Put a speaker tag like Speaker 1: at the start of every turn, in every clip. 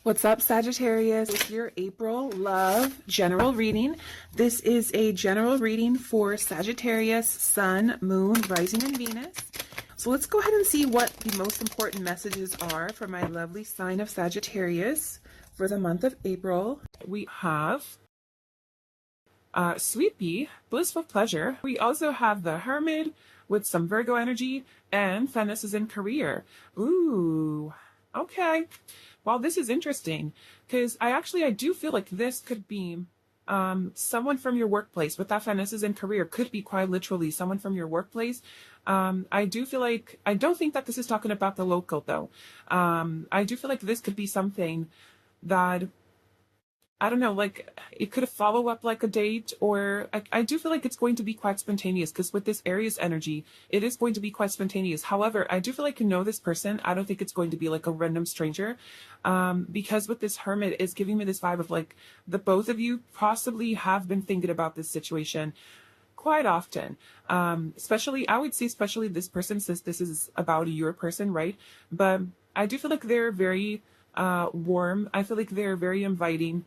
Speaker 1: What's up, Sagittarius? It's your April love general reading. This is a general reading for Sagittarius, Sun, Moon, Rising, and Venus. So let's go ahead and see what the most important messages are for my lovely sign of Sagittarius for the month of April. We have Sweet Pea, Blissful Pleasure. We also have the Hermit with some Virgo energy, and Venus is in career. Ooh, okay. Well, this is interesting because I do feel like this could be someone from your workplace. With that Venus is in career, could be quite literally someone from your workplace. I do feel like, I don't think that this is talking about the local though. I do feel like this could be something that, I don't know, like it could follow up like a date, or I do feel like it's going to be quite spontaneous because with this Aries energy, it is going to be quite spontaneous. However, I do feel like you know this person. I don't think it's going to be like a random stranger, because with this Hermit, it's giving me this vibe of like the both of you possibly have been thinking about this situation quite often. Especially, I would say especially this person, since this is about your person, right? But I do feel like they're very warm. I feel like they're very inviting.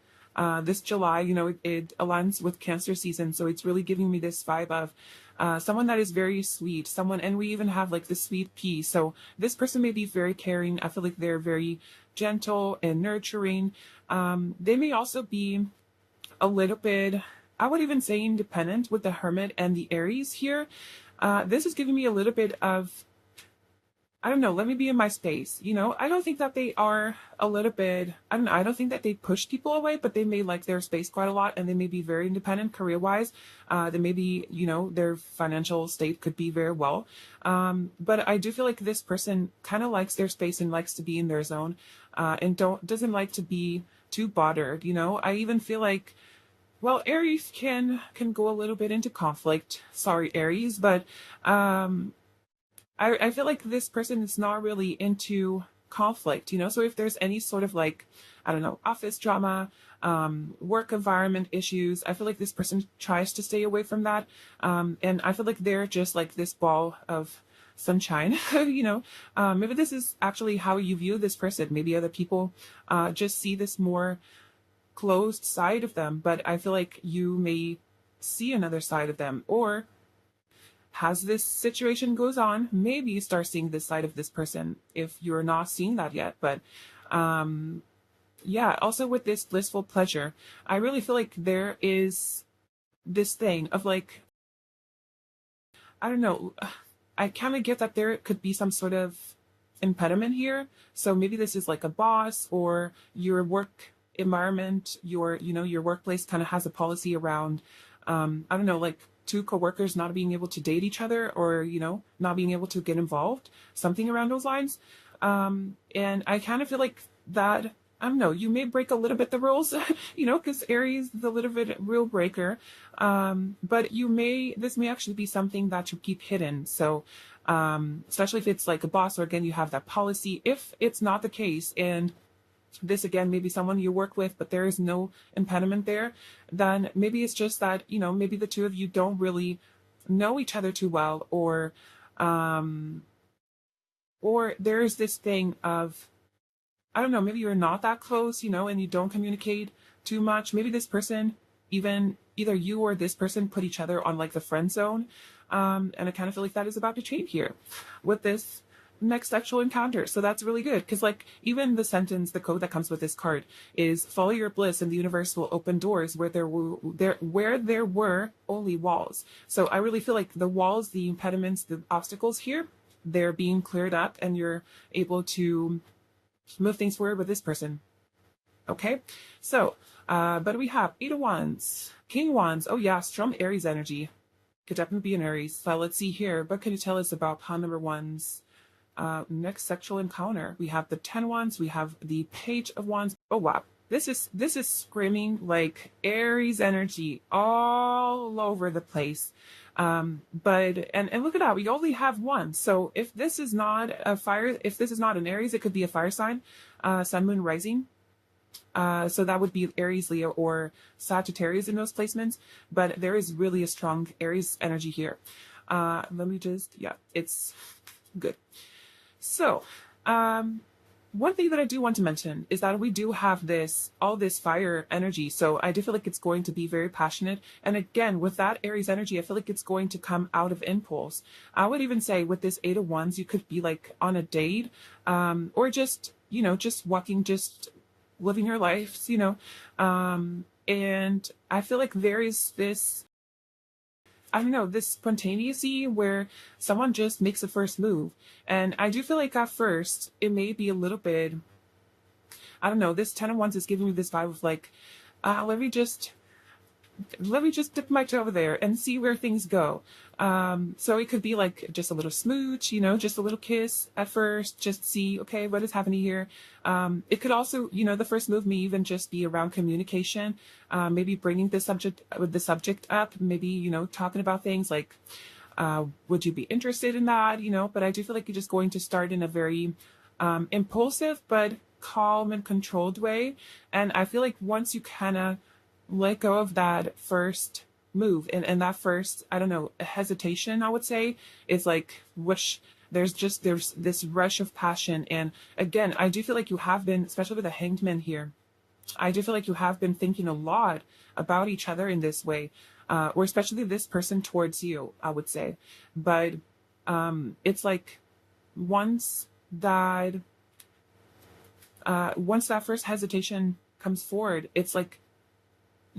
Speaker 1: This July, you know, it aligns with Cancer season, so it's really giving me this vibe of someone that is very sweet, someone, and we even have like the Sweet Pea. So this person may be very caring. I feel like they're very gentle and nurturing. They may also be a little bit, I would even say, independent with the Hermit and the Aries here. This is giving me a little bit of, I don't know, let me be in my space. You know, I don't think that they are a little bit, I don't know, I don't think that they push people away, but they may like their space quite a lot, and they may be very independent career-wise. They may be, you know, their financial state could be very well. But I do feel like this person kind of likes their space and likes to be in their zone, and doesn't like to be too bothered, you know? I even feel like, well, Aries can go a little bit into conflict. Sorry, Aries, but I feel like this person is not really into conflict, you know? So if there's any sort of like, I don't know, office drama, work environment issues, I feel like this person tries to stay away from that. And I feel like they're just like this ball of sunshine, you know? Maybe this is actually how you view this person. Maybe other people just see this more closed side of them, but I feel like you may see another side of them, or as this situation goes on, maybe you start seeing this side of this person if you're not seeing that yet. But yeah, also with this blissful pleasure, I really feel like there is this thing of like, I don't know, I kind of get that there could be some sort of impediment here. So maybe this is like a boss, or your work environment, your workplace kind of has a policy around, I don't know, like two coworkers not being able to date each other, or, you know, not being able to get involved, something around those lines. And I kind of feel like that, I don't know, you may break a little bit the rules, you know, because Aries is a little bit rule breaker. But this may actually be something that you keep hidden. So, especially if it's like a boss, or again, you have that policy. If it's not the case, and this again maybe someone you work with, but there is no impediment there, then maybe it's just that, you know, maybe the two of you don't really know each other too well, or there is this thing of, I don't know, maybe you're not that close, you know, and you don't communicate too much. Maybe this person, even either you or this person, put each other on like the friend zone, and I kind of feel like that is about to change here with this next sexual encounter. So that's really good, because like even the sentence, the code that comes with this card is follow your bliss and the universe will open doors where there were only walls. So I really feel like the walls, the impediments, the obstacles here, they're being cleared up, and you're able to move things forward with this person. Okay, so but we have Eight of Wands, King of Wands. Oh yeah, strong Aries energy, could definitely be an Aries. So let's see here, what can you tell us about pawn number one's next sexual encounter? We have the 10 of Wands, we have the Page of Wands. Oh wow, this is screaming like Aries energy all over the place. But look at that, we only have one. So if this is not a fire, if this is not an Aries, it could be a fire sign, Sun, Moon, Rising. So that would be Aries, Leo, or Sagittarius in those placements. But there is really a strong Aries energy here. Let me just, yeah, it's good. So, One thing that I do want to mention is that we do have all this fire energy. So I do feel like it's going to be very passionate. And again, with that Aries energy, I feel like it's going to come out of impulse. I would even say with this Eight of Wands, you could be like on a date, or just, just walking, just living your life, and I feel like there is this, I don't know, this spontaneity where someone just makes a first move. And I do feel like at first it may be a little bit, I don't know, this Ten of Wands is giving me this vibe of like, let me just dip my toe over there and see where things go. So it could be like just a little smooch, just a little kiss at first, just see, okay, what is happening here? It could also, the first move may even just be around communication, maybe bringing the subject up, maybe, talking about things like, would you be interested in that? But I do feel like you're just going to start in a very, impulsive, but calm and controlled way. And I feel like once you kind of let go of that first move and that first, I don't know, hesitation, I would say, is like there's this rush of passion. And again, I do feel like you have been, especially with the Hanged Man here, I do feel like you have been thinking a lot about each other in this way, or especially this person towards you, I would say. But it's like once that first hesitation comes forward, it's like,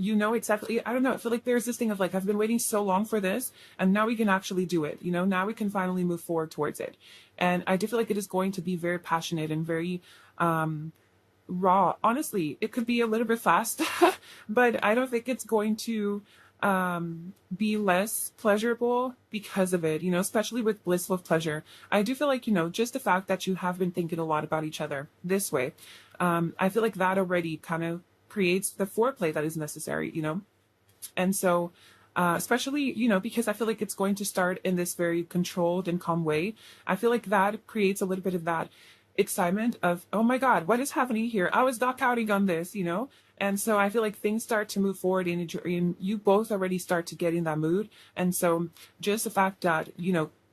Speaker 1: exactly, I don't know, I feel like there's this thing of like, I've been waiting so long for this, and now we can actually do it, now we can finally move forward towards it. And I do feel like it is going to be very passionate and very raw. Honestly, it could be a little bit fast, but I don't think it's going to be less pleasurable because of it, especially with blissful pleasure. I do feel like, just the fact that you have been thinking a lot about each other this way, I feel like that already kind of creates the foreplay that is necessary, and so especially, because I feel like it's going to start in this very controlled and calm way. I feel like that creates a little bit of that excitement of, oh my God, what is happening here? I was not counting on this, and so I feel like things start to move forward and you both already start to get in that mood. And so just the fact that,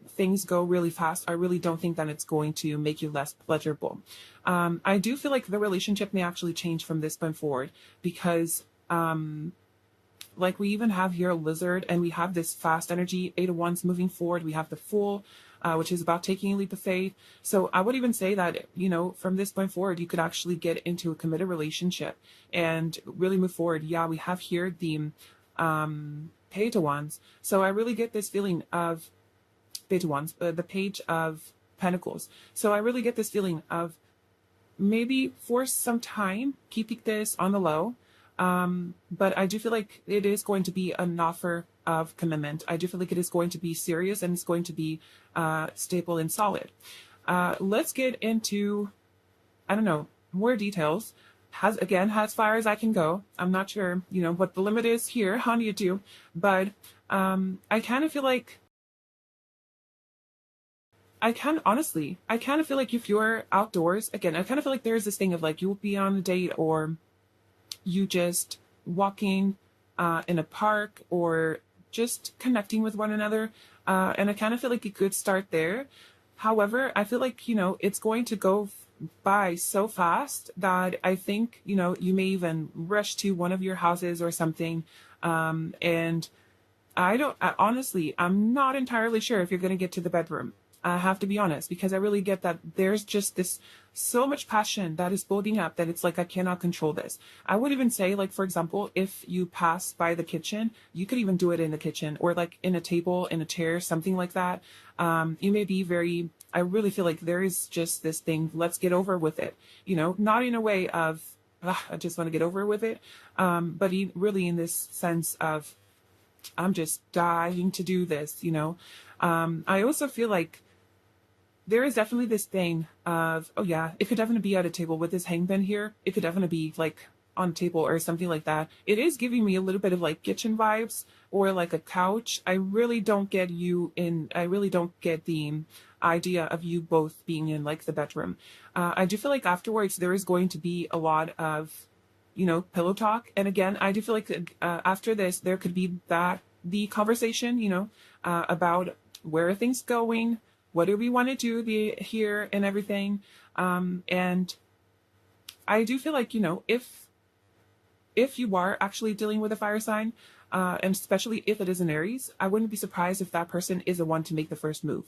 Speaker 1: things go really fast, I really don't think that it's going to make you less pleasurable. I do feel like the relationship may actually change from this point forward because, like we even have here a lizard and we have this fast energy, Eight of Wands moving forward. We have the Fool, which is about taking a leap of faith. So I would even say that, from this point forward, you could actually get into a committed relationship and really move forward. Yeah, we have here the Page of Wands. So I really get this feeling of Page of Wands, the Page of Pentacles. So I really get this feeling of maybe for some time keeping this on the low. But I do feel like it is going to be an offer of commitment. I do feel like it is going to be serious and it's going to be stable and solid. Let's get into, I don't know, more details. As far as I can go. I'm not sure, what the limit is here on YouTube, but I kind of feel like I kind of feel like if you're outdoors, again, I kind of feel like there's this thing of like, you will be on a date or you just walking in a park or just connecting with one another. And I kind of feel like you could start there. However, I feel like, it's going to go by so fast that I think, you may even rush to one of your houses or something. And honestly, I'm not entirely sure if you're going to get to the bedroom. I have to be honest, because I really get that there's just this so much passion that is building up that it's like, I cannot control this. I would even say, like, for example, if you pass by the kitchen, you could even do it in the kitchen or like in a table, in a chair, something like that. You may be I really feel like there is just this thing, let's get over with it, not in a way of, I just want to get over with it. But really in this sense of, I'm just dying to do this, I also feel like there is definitely this thing of, oh yeah, it could definitely be at a table with this hangman here. It could definitely be like on a table or something like that. It is giving me a little bit of like kitchen vibes or like a couch. I really don't get the idea of you both being in like the bedroom. I do feel like afterwards there is going to be a lot of, pillow talk. And again, I do feel like after this, there could be the conversation, about where are things going, what do we want to do here and everything. And I do feel like, if you are actually dealing with a fire sign, and especially if it is an Aries, I wouldn't be surprised if that person is the one to make the first move.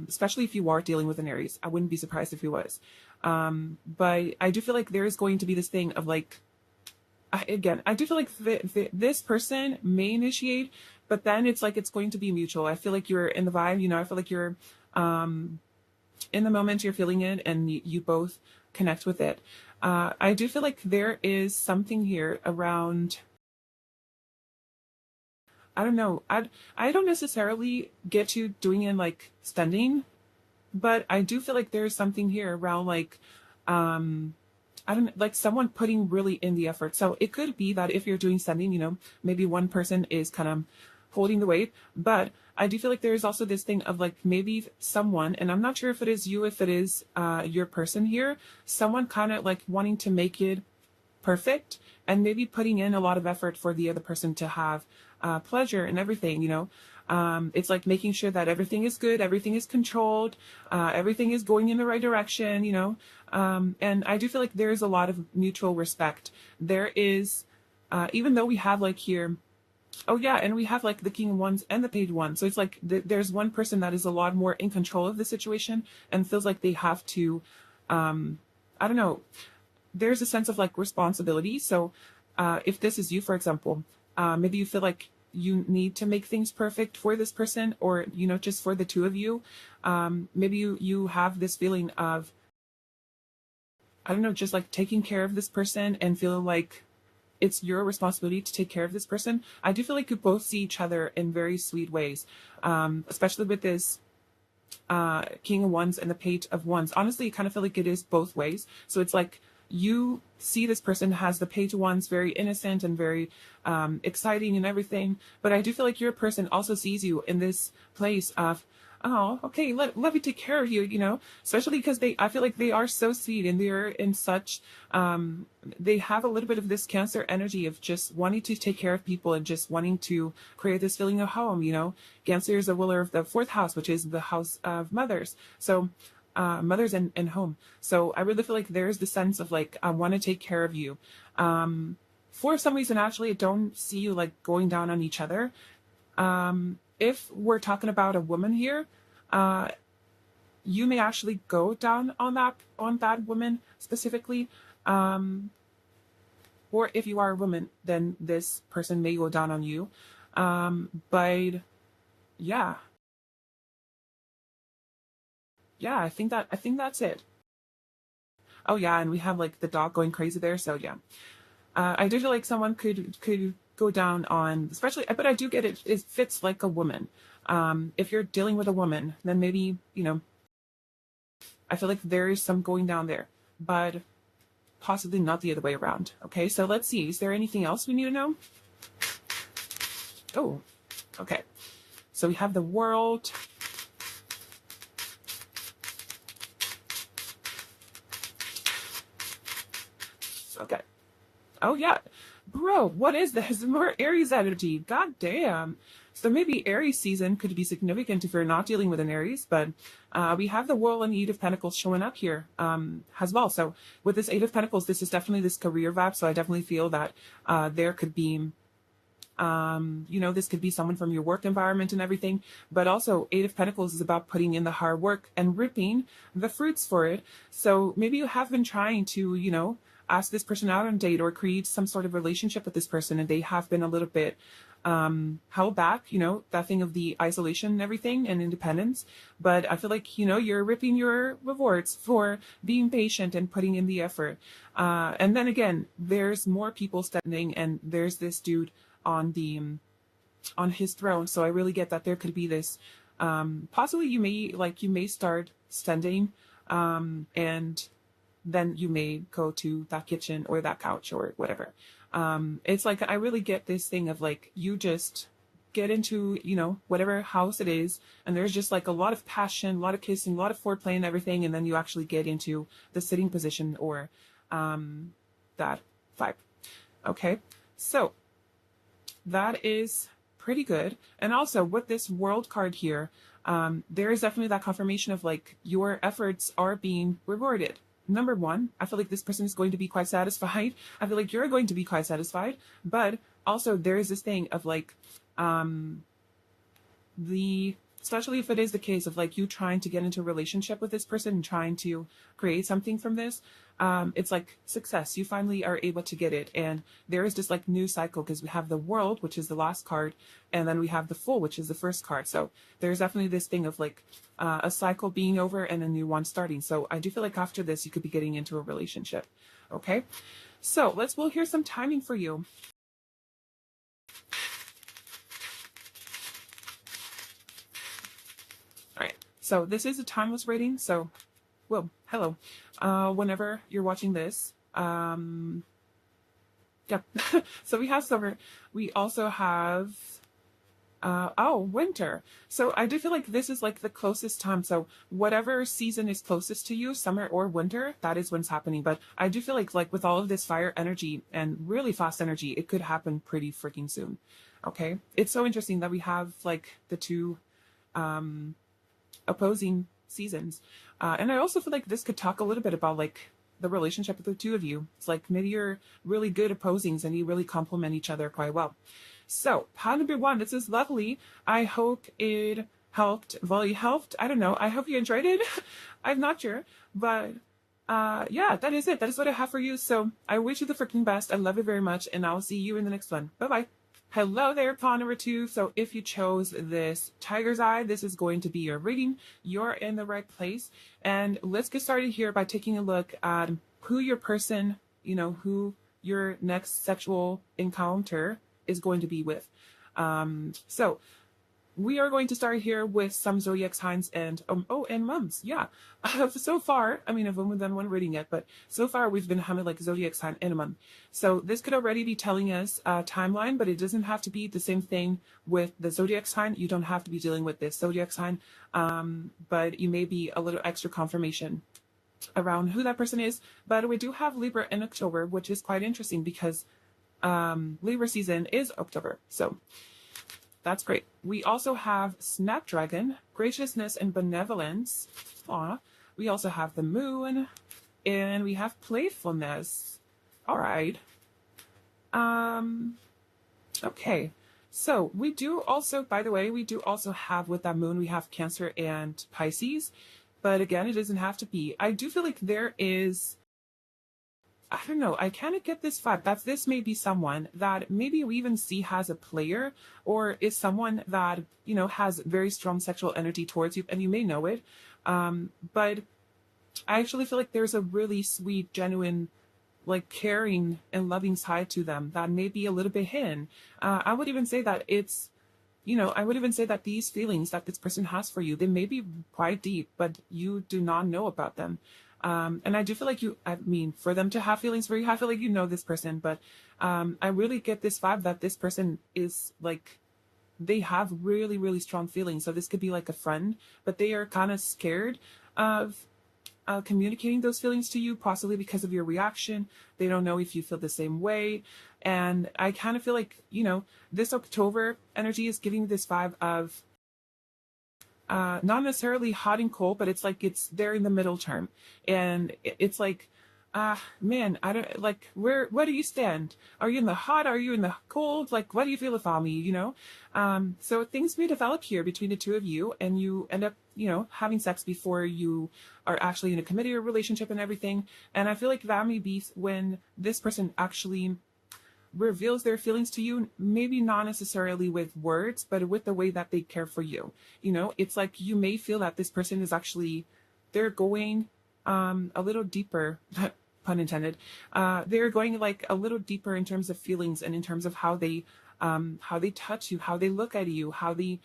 Speaker 1: Especially if you are dealing with an Aries, I wouldn't be surprised if he was. But I do feel like there is going to be this thing of like, again, I do feel like this person may initiate, but then it's like it's going to be mutual. I feel like you're in the vibe, I feel like you're in the moment, you're feeling it, and you both connect with it. I do feel like there is something here around, I don't know, I don't necessarily get you doing it like spending, but I do feel like there's something here around like, I don't like someone putting really in the effort. So it could be that if you're doing sending, maybe one person is kind of holding the weight, but I do feel like there's also this thing of like maybe someone, and I'm not sure if it is you, if it is your person here, someone kind of like wanting to make it perfect and maybe putting in a lot of effort for the other person to have pleasure and everything. It's like making sure that everything is good, everything is controlled, everything is going in the right direction. And I do feel like there is a lot of mutual respect. There is, even though we have like here, oh yeah, and we have like the King of Wands and the Page of Wands. So it's like there's one person that is a lot more in control of the situation and feels like they have to, I don't know, there's a sense of like responsibility. So if this is you, for example, maybe you feel like you need to make things perfect for this person, or just for the two of you. Maybe you have this feeling of, I don't know, just like taking care of this person and feeling like it's your responsibility to take care of this person. I do feel like you both see each other in very sweet ways, especially with this King of Wands and the Page of Wands. Honestly, I kind of feel like it is both ways. So it's like you see this person has the Page of Wands very innocent and very exciting and everything, but I do feel like your person also sees you in this place of, oh, okay, let me take care of you, especially because I feel like they are so sweet and they're in such, they have a little bit of this Cancer energy of just wanting to take care of people and just wanting to create this feeling of home. Cancer is a ruler of the fourth house, which is the house of mothers. So, mothers and home. So I really feel like there's the sense of like, I want to take care of you. For some reason, actually, I don't see you like going down on each other. If we're talking about a woman here, you may actually go down on that woman specifically. Or if you are a woman, then this person may go down on you. But yeah. Yeah, I think that's it. Oh yeah, and we have like the dog going crazy there, so yeah. I do feel like someone could go down on, especially, but I do get it. It fits like a woman. If you're dealing with a woman, then maybe I feel like there is some going down there, but possibly not the other way around. Okay, so let's see. Is there anything else we need to know? Oh, okay. So we have the World. Okay. Oh yeah. Bro, what is this? More Aries energy. God damn. So maybe Aries season could be significant if you're not dealing with an Aries, but we have the World and Eight of Pentacles showing up here as well. So with this Eight of Pentacles, this is definitely this career vibe. So I definitely feel that there could be, this could be someone from your work environment and everything. But also Eight of Pentacles is about putting in the hard work and reaping the fruits for it. So maybe you have been trying to, ask this person out on a date or create some sort of relationship with this person, and they have been a little bit held back, that thing of the isolation and everything and independence. But I feel like, you're reaping your rewards for being patient and putting in the effort. And then again, there's more people standing, and there's this dude on his throne. So I really get that there could be this, possibly you may start standing, and then you may go to that kitchen or that couch or whatever. It's like, I really get this thing of like, you just get into, whatever house it is, and there's just like a lot of passion, a lot of kissing, a lot of foreplay and everything, and then you actually get into the sitting position or that vibe. Okay, so that is pretty good. And also with this World card here, there is definitely that confirmation of like your efforts are being rewarded. Number one, I feel like this person is going to be quite satisfied. I feel like you're going to be quite satisfied, but also there is this thing of like, especially if it is the case of like you trying to get into a relationship with this person and trying to create something from this, it's like success. You finally are able to get it. And there is this like new cycle because we have the World, which is the last card, and then we have the Fool, which is the first card. So there's definitely this thing of like a cycle being over and a new one starting. So I do feel like after this, you could be getting into a relationship. Okay. So we'll hear some timing for you. All right. So this is a timeless reading. So, well, hello. Whenever you're watching this, yeah. So we have summer. We also have, winter. So I do feel like this is like the closest time. So whatever season is closest to you, summer or winter, that is when's happening. But I do feel like with all of this fire energy and really fast energy, it could happen pretty freaking soon. Okay. It's so interesting that we have like the two, opposing seasons. And I also feel like this could talk a little bit about like the relationship with the two of you. It's like maybe you're really good opposings and you really complement each other quite well. So, pile number one, this is lovely. I hope it helped. Well, it helped. I don't know. I hope you enjoyed it. I'm not sure. But yeah, that is it. That is what I have for you. So, I wish you the freaking best. I love you very much. And I'll see you in the next one. Bye-bye. Hello there, pawn number two. So if you chose this tiger's eye, this is going to be your reading. You're in the right place. And let's get started here by taking a look at who your person, who your next sexual encounter is going to be with. So we are going to start here with some zodiac signs and and months. Yeah. So far, I mean, I've only done one reading yet, but so far we've been having like zodiac sign and a month. So this could already be telling us a timeline, but it doesn't have to be the same thing with the zodiac sign. You don't have to be dealing with this zodiac sign, but you may be a little extra confirmation around who that person is. But we do have Libra in October, which is quite interesting because Libra season is October. So that's great. We also have Snapdragon, graciousness and benevolence. Aw. We also have the moon, and we have playfulness. All right. Okay. So we do also, by the way, we do also have with that moon, we have Cancer and Pisces. But again, it doesn't have to be. I do feel like there is, I don't know, I kind of get this vibe that this may be someone that maybe we even see has a player or is someone that, has very strong sexual energy towards you and you may know it. But I actually feel like there's a really sweet, genuine, like caring and loving side to them that may be a little bit hidden. I would even say that I would even say that these feelings that this person has for you, they may be quite deep, but you do not know about them. And I do feel like for them to have feelings for you, I feel like you know this person, but I really get this vibe that this person is like, they have really, really strong feelings. So this could be like a friend, but they are kind of scared of communicating those feelings to you, possibly because of your reaction. They don't know if you feel the same way. And I kind of feel like, this October energy is giving me this vibe of, not necessarily hot and cold, but it's like it's there in the middle term. And it's like, man, I don't like where do you stand? Are you in the hot? Are you in the cold? Like, what do you feel about me? So things may develop here between the two of you, and you end up, having sex before you are actually in a committed relationship and everything. And I feel like that may be when this person actually reveals their feelings to you, maybe not necessarily with words, but with the way that they care for you. It's like you may feel that this person is actually, they're going a little deeper, pun intended. They're going like a little deeper in terms of feelings and in terms of how they touch you, how they look at you, how they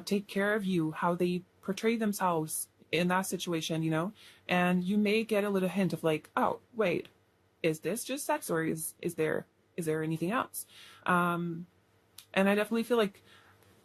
Speaker 1: take care of you, how they portray themselves in that situation, and you may get a little hint of like, oh, wait, is this just sex or is there anything else? And I definitely feel like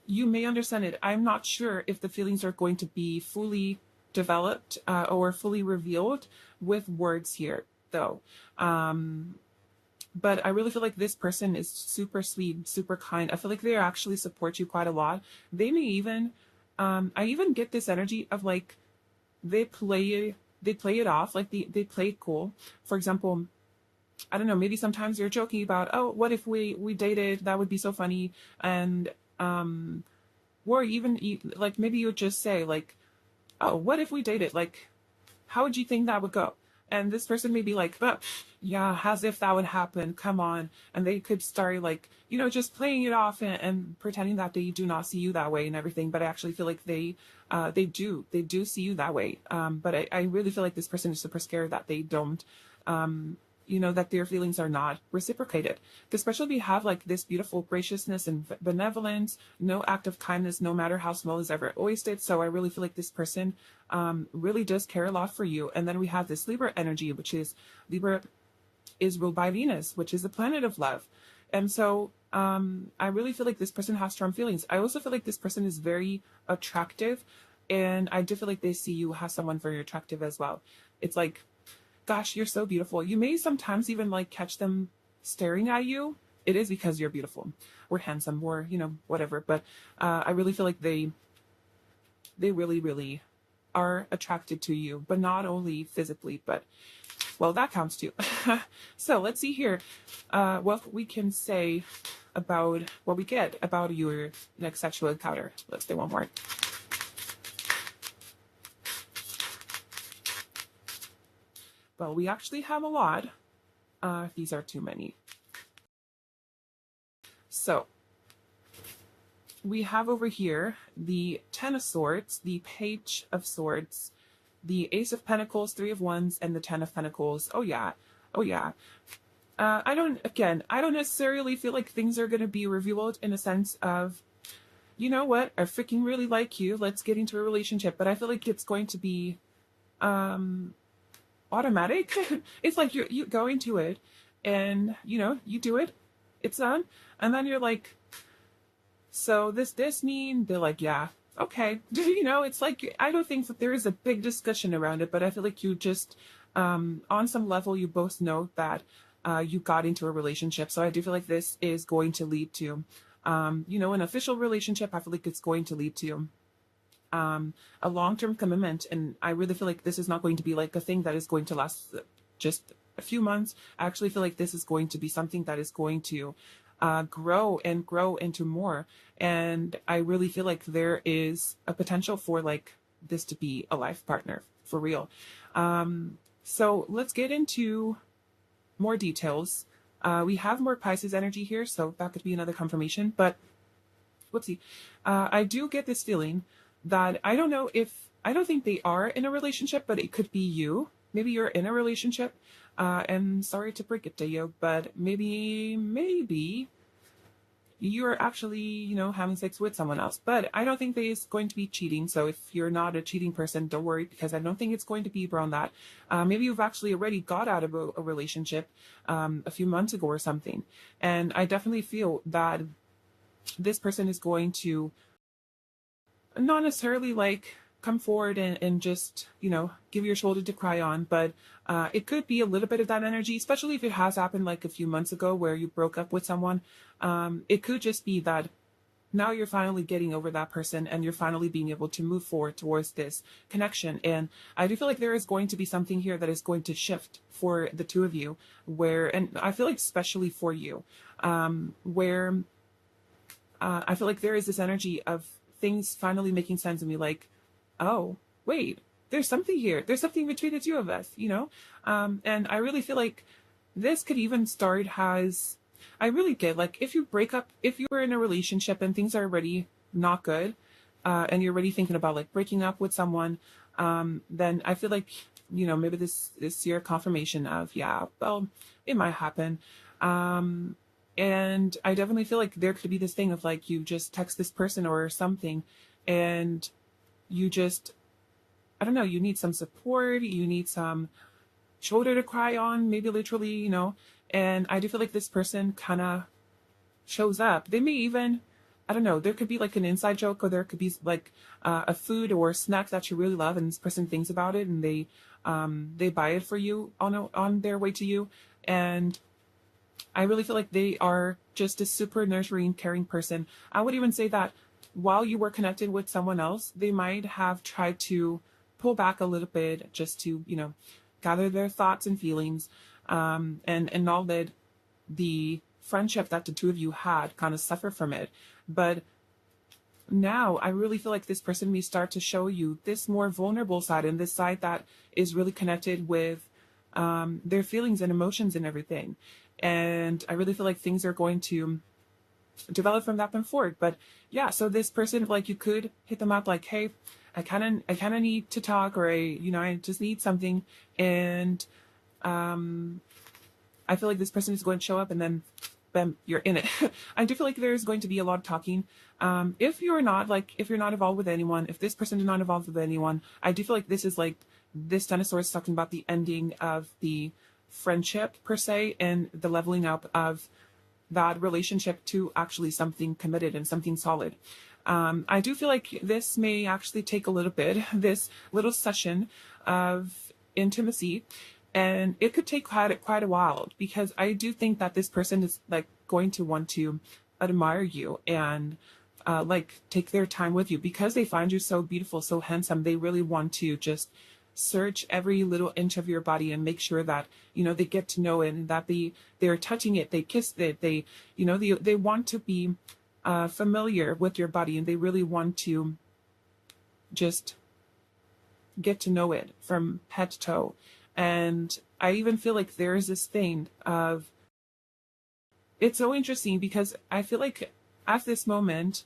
Speaker 1: you may understand it. I'm not sure if the feelings are going to be fully developed or fully revealed with words here, though. But I really feel like this person is super sweet, super kind. I feel like they actually support you quite a lot. They may even I even get this energy of like they play it off, like they play it cool. For example, I don't know, maybe sometimes you're joking about, oh, what if we dated? That would be so funny. And or even like maybe you would just say like, oh, what if we dated? Like, how would you think that would go? And this person may be like, but yeah, as if that would happen. Come on. And they could start like, just playing it off and pretending that they do not see you that way and everything. But I actually feel like they do see you that way. But I really feel like this person is super scared that they don't, that their feelings are not reciprocated. Especially if you have like this beautiful graciousness and benevolence, no act of kindness, no matter how small, is ever wasted. So I really feel like this person really does care a lot for you. And then we have this Libra energy, which is Libra is ruled by Venus, which is the planet of love. And so I really feel like this person has strong feelings. I also feel like this person is very attractive. And I do feel like they see you as someone very attractive as well. It's like, gosh, you're so beautiful. You may sometimes even like catch them staring at you. It is because you're beautiful or handsome or, whatever. But I really feel like they really, really are attracted to you, but not only physically, but well, that counts too. So let's see here what we can say about what we get about your next sexual encounter. Let's do one more. Well, we actually have a lot. These are too many. So we have over here the Ten of Swords, the Page of Swords, the Ace of Pentacles, Three of Wands, and the Ten of Pentacles. Oh yeah. Oh yeah. I don't necessarily feel like things are going to be revealed in a sense of, you know what, I freaking really like you, let's get into a relationship. But I feel like it's going to be automatic. It's like you go into it and, you do it, it's done. And then you're like, so this mean? They're like, yeah, okay. It's like, I don't think that there is a big discussion around it, but I feel like you just, on some level, you both know that you got into a relationship. So I do feel like this is going to lead to, an official relationship. I feel like it's going to lead to a long-term commitment. And I really feel like this is not going to be like a thing that is going to last just a few months. I actually feel like this is going to be something that is going to grow and grow into more. And I really feel like there is a potential for like this to be a life partner for real. So let's get into more details. We have more Pisces energy here, so that could be another confirmation. But whoopsie, I do get this feeling that I don't think they are in a relationship, but it could be you. Maybe you're in a relationship, and sorry to break it to you, but maybe you're actually, having sex with someone else. But I don't think there's going to be cheating. So if you're not a cheating person, don't worry, because I don't think it's going to be around that. Maybe you've actually already got out of a relationship a few months ago or something. And I definitely feel that this person is going to not necessarily like come forward and just, give your shoulder to cry on, but it could be a little bit of that energy, especially if it has happened like a few months ago where you broke up with someone. It could just be that now you're finally getting over that person and you're finally being able to move forward towards this connection. And I do feel like there is going to be something here that is going to shift for the two of you and I feel like especially for you, where I feel like there is this energy of things finally making sense to me, like, oh, wait, there's something here. There's something between the two of us, and I really feel like this could even start as, I really get, like, if you break up, if you're in a relationship and things are already not good, and you're already thinking about, like, breaking up with someone, then I feel like, maybe this is your confirmation of, yeah, well, it might happen. And I definitely feel like there could be this thing of, like, you just text this person or something, and you just, I don't know, you need some support, you need some shoulder to cry on, maybe literally, and I do feel like this person kind of shows up. They may even, I don't know, there could be like an inside joke, or there could be like a food or a snack that you really love, and this person thinks about it and they buy it for you on their way to you. And I really feel like they are just a super nurturing, caring person. I would even say that while you were connected with someone else, they might have tried to pull back a little bit just to, gather their thoughts and feelings, and not let the friendship that the two of you had kind of suffer from it. But now I really feel like this person may start to show you this more vulnerable side, and this side that is really connected with their feelings and emotions and everything. And I really feel like things are going to develop from that point forward. But yeah, so this person, like, you could hit them up like, hey, I kind of need to talk, or I just need something. And I feel like this person is going to show up, and then bam, you're in it. I do feel like there's going to be a lot of talking. If you're not involved with anyone, if this person is not involved with anyone, I do feel like this is like, this Ten of Swords talking about the ending of the friendship per se, and the leveling up of that relationship to actually something committed and something solid. I do feel like this may actually take a little bit, this little session of intimacy, and it could take quite a while, because I do think that this person is like going to want to admire you and like take their time with you, because they find you so beautiful, so handsome. They really want to just search every little inch of your body and make sure that they get to know it, and that they're touching it, they kiss it, they want to be familiar with your body, and they really want to just get to know it from head to toe. And I even feel like there's this thing of, it's so interesting, because I feel like at this moment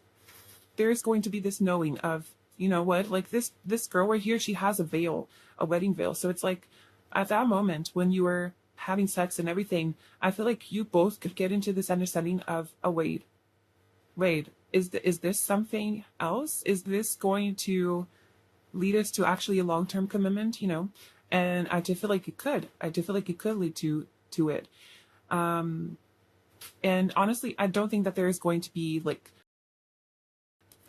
Speaker 1: there's going to be this knowing of, what, like this girl right here, she has a veil, a wedding veil. So it's like, at that moment when you were having sex and everything, I feel like you both could get into this understanding of, oh, wait, is this something else? Is this going to lead us to actually a long-term commitment? And I do feel like it could. I do feel like it could lead to it. And honestly, I don't think that there is going to be like,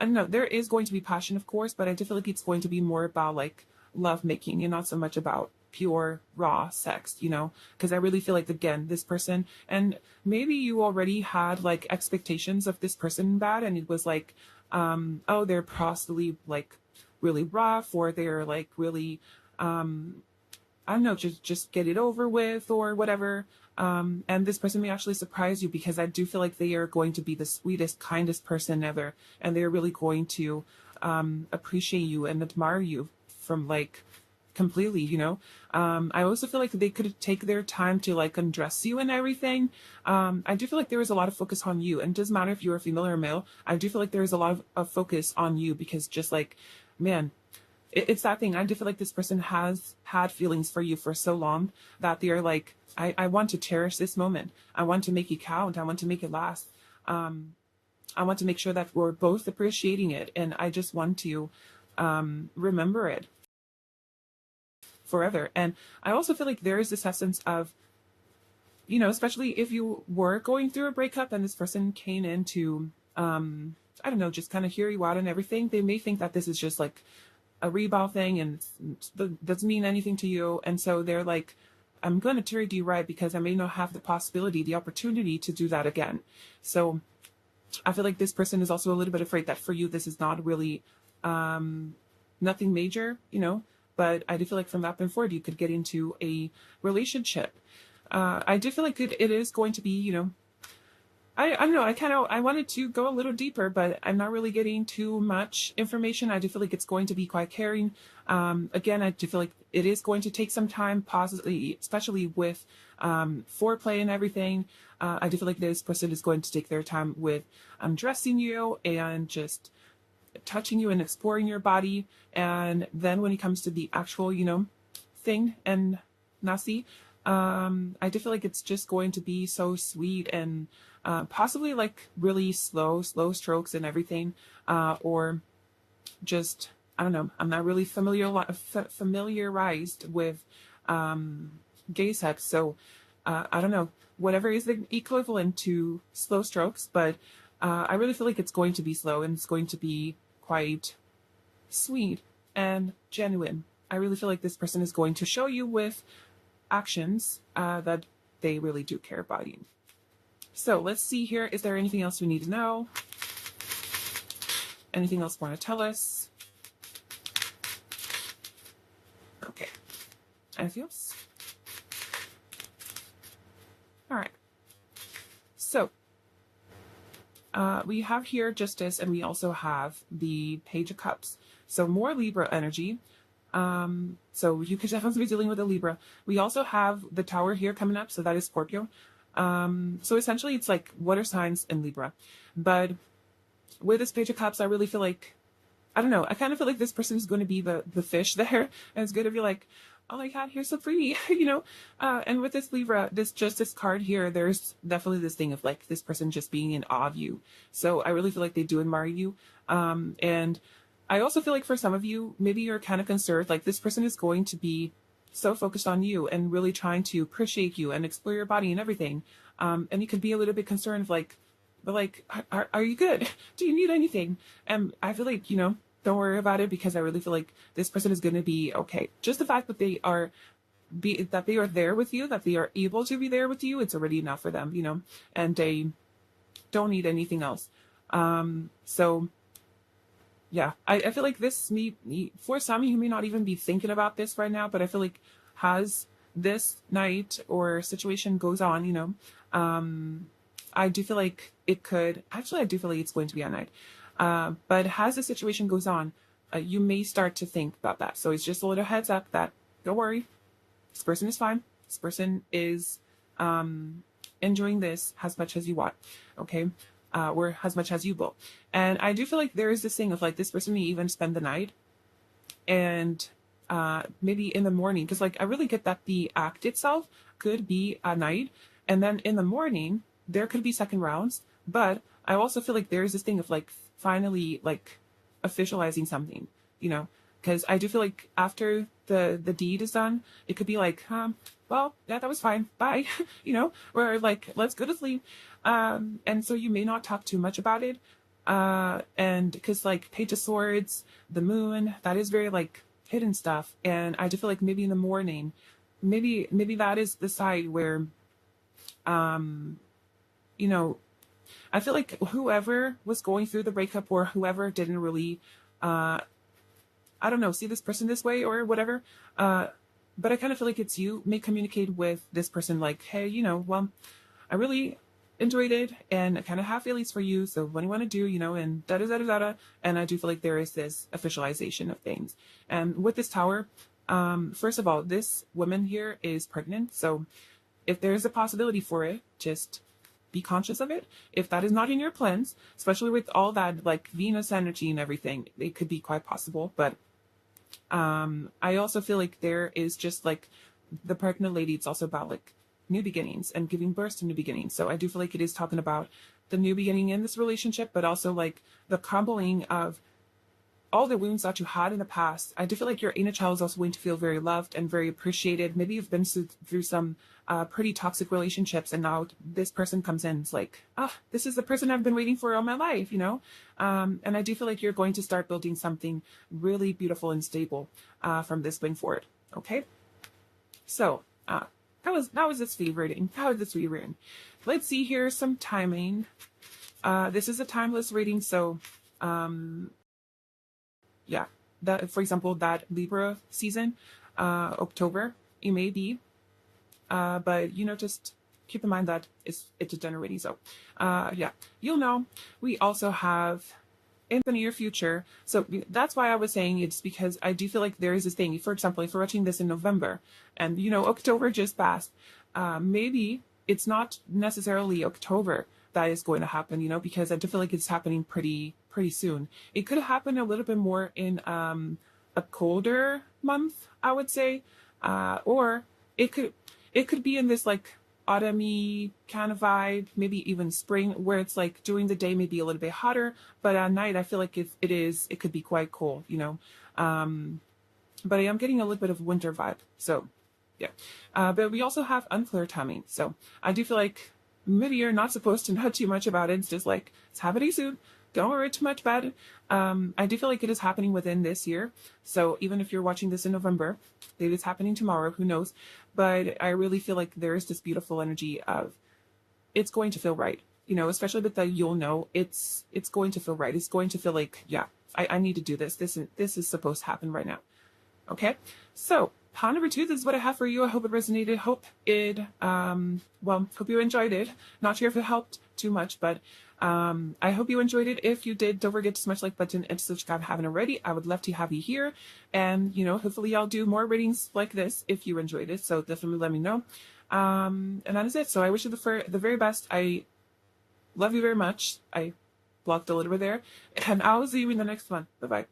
Speaker 1: I don't know, there is going to be passion, of course, but I do feel like it's going to be more about like love making, and not so much about pure raw sex, because I really feel like, again, this person, and maybe you already had like expectations of this person bad, and it was like, oh, they're possibly like really rough, or they're like really, I don't know, just get it over with or whatever. And this person may actually surprise you, because I do feel like they are going to be the sweetest, kindest person ever. And they're really going to appreciate you and admire you from like completely, I also feel like they could take their time to like undress you and everything. I do feel like there is a lot of focus on you, and it doesn't matter if you're a female or a male. I do feel like there is a lot of focus on you, because just like, man, it's that thing. I do feel like this person has had feelings for you for so long that they're like, I want to cherish this moment. I want to make it count. I want to make it last. I want to make sure that we're both appreciating it. And I just want to remember it forever. And I also feel like there is this essence of, especially if you were going through a breakup and this person came in to, I don't know, just kind of hear you out and everything. They may think that this is just like a rebound thing, and it doesn't mean anything to you. And so they're like, I'm going to treat you right, because I may not have the possibility, the opportunity to do that again. So I feel like this person is also a little bit afraid that for you, this is not really nothing major, but I do feel like from that point forward, you could get into a relationship. I do feel like it is going to be, I don't know, I wanted to go a little deeper, but I'm not really getting too much information. I do feel like it's going to be quite caring. Again, I do feel like it is going to take some time, possibly, especially with foreplay and everything. I do feel like this person is going to take their time with undressing you and just touching you and exploring your body. And then when it comes to the actual, thing and nasi, I do feel like it's just going to be so sweet, and possibly like really slow strokes and everything, or just, I don't know, I'm not really familiarized with gay sex, so I don't know, whatever is the equivalent to slow strokes, but I really feel like it's going to be slow, and it's going to be quite sweet and genuine. I really feel like this person is going to show you with actions that they really do care about you. So let's see here. Is there anything else we need to know? Anything else you want to tell us? Okay. Anything else? All right. So we have here Justice, and we also have the Page of Cups. So more Libra energy. So you could definitely be dealing with a Libra. We also have the Tower here coming up, so that is Scorpio. So essentially it's like water signs and Libra. But with this Page of Cups, I really feel like, I don't know, I kind of feel like this person is going to be the fish there, and it's going to be like, oh my god, you're so pretty, you know? And with this Libra, this card here, there's definitely this thing of like this person just being in awe of you. So I really feel like they do admire you. And I also feel like for some of you, maybe you're kind of concerned, like this person is going to be so focused on you and really trying to appreciate you and explore your body and everything. And you could be a little bit concerned of like, but like, are you good? Do you need anything? And I feel like, you know, don't worry about it, because I really feel like this person is going to be okay. Just the fact that they are there with you, that they are able to be there with you, it's already enough for them, you know, and they don't need anything else. So yeah, I feel like this for some, you may not even be thinking about this right now, but I feel like as this night or situation goes on, you know, I do feel like it could, actually I do feel like it's going to be at night. But as the situation goes on, you may start to think about that. So it's just a little heads up that don't worry, this person is fine. This person is enjoying this as much as you want, okay? Or as much as you will. And I do feel like there is this thing of like this person may even spend the night and maybe in the morning, because like I really get that the act itself could be at night, and then in the morning there could be second rounds. But I also feel like there is this thing of like finally like officializing something, you know, because I do feel like after the deed is done, it could be like, well, yeah, that was fine, bye, you know, or like, let's go to sleep. And so you may not talk too much about it, and because like Page of Swords, the moon, that is very like hidden stuff, and I do feel like maybe in the morning, maybe that is the side where you know, I feel like whoever was going through the breakup, or whoever didn't really, I don't know, see this person this way or whatever. But I kind of feel like it's you may communicate with this person like, hey, you know, well, I really enjoyed it and I kind of have feelings for you. So what do you want to do, you know, and da da da da da. And I do feel like there is this officialization of things. And with this Tower, first of all, this woman here is pregnant. So if there's a possibility for it, just be conscious of it. If that is not in your plans, especially with all that like Venus energy and everything, it could be quite possible. But I also feel like there is just like the pregnant lady, it's also about like new beginnings and giving birth to new beginnings. So I do feel like it is talking about the new beginning in this relationship, but also like the crumbling of all the wounds that you had in the past. I do feel like your inner child is also going to feel very loved and very appreciated. Maybe you've been through some pretty toxic relationships, and now this person comes in. It's like, this is the person I've been waiting for all my life, you know? And I do feel like you're going to start building something really beautiful and stable from this point forward, okay? So, how was this feed reading? How is this feed reading? Let's see here, some timing. This is a timeless reading, so yeah, that, for example, that Libra season, October, it may be, but you know, just keep in mind that it's a generating. So, yeah, you'll know. We also have in the near future. So that's why I was saying it's because I do feel like there is this thing. For example, if we're watching this in November, and you know, October just passed, maybe it's not necessarily October that is going to happen, you know, because I do feel like it's happening pretty soon. It could happen a little bit more in a colder month, I would say, or it could be in this like autumny kind of vibe, maybe even spring, where it's like during the day maybe a little bit hotter, but at night I feel like it could be quite cold, you know. But I am getting a little bit of winter vibe, so yeah. But we also have unclear timing, so I do feel like maybe you're not supposed to know too much about it. It's just like, it's happening soon. Don't worry too much about it. I do feel like it is happening within this year. So even if you're watching this in November, maybe it's happening tomorrow, who knows? But I really feel like there is this beautiful energy of it's going to feel right. you know, especially with the you'll know, it's going to feel right. It's going to feel like, yeah, I need to do this. This is supposed to happen right now. Okay, so pile number 2, this is what I have for you. I hope it resonated. Hope it, hope you enjoyed it. Not sure if it helped too much, but I hope you enjoyed it. If you did, don't forget to smash the like button and subscribe if you haven't already. I would love to have you here. And, you know, hopefully I'll do more readings like this if you enjoyed it. So definitely let me know. And that is it. So I wish you the very best. I love you very much. I blocked a little bit there. And I'll see you in the next one. Bye-bye.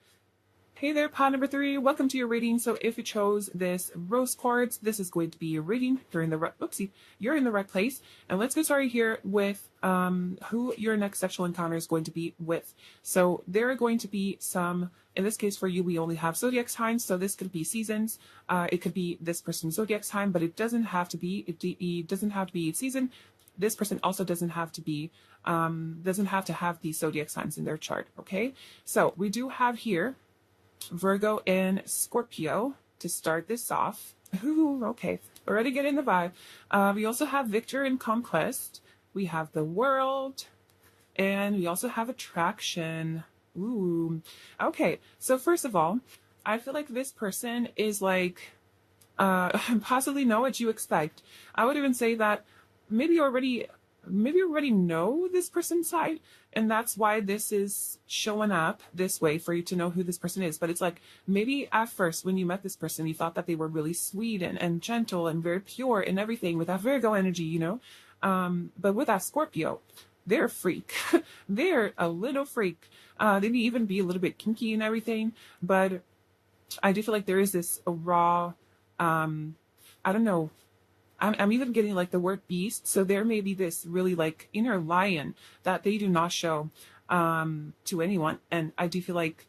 Speaker 1: Hey there, pile number 3. Welcome to your reading. So if you chose this rose quartz, this is going to be your reading. You're in the right place. And let's get started here with who your next sexual encounter is going to be with. So there are going to be some, in this case for you, we only have zodiac signs. So this could be seasons. It could be this person's zodiac sign, but it doesn't have to be. It doesn't have to be season. This person also doesn't have to be, doesn't have to have these zodiac signs in their chart. Okay. So we do have here Virgo and Scorpio to start this off. Ooh, okay, already getting the vibe. We also have Victor and Conquest. We have the World, and we also have Attraction. Ooh, okay. So first of all, I feel like this person is like, possibly know what you expect. I would even say that maybe you already know this person's side, and that's why this is showing up this way for you to know who this person is. But it's like, maybe at first when you met this person, you thought that they were really sweet and gentle and very pure and everything with that Virgo energy, you know. But with that Scorpio, they're a freak. They're a little freak. They may even be a little bit kinky and everything, but I do feel like there is this raw, I don't know, I'm even getting like the word beast. So there may be this really like inner lion that they do not show to anyone. And I do feel like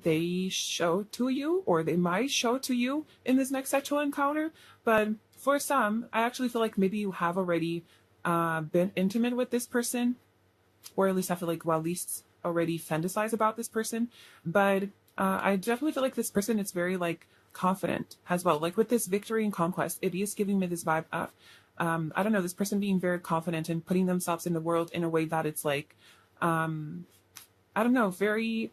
Speaker 1: they show to you, or they might show to you in this next sexual encounter. But for some, I actually feel like maybe you have already been intimate with this person, or at least I feel like, well, at least already fantasize about this person. But I definitely feel like this person is very like confident as well. Like with this Victory and Conquest, it is giving me this vibe of, I don't know, this person being very confident and putting themselves in the world in a way that it's like, I don't know, very,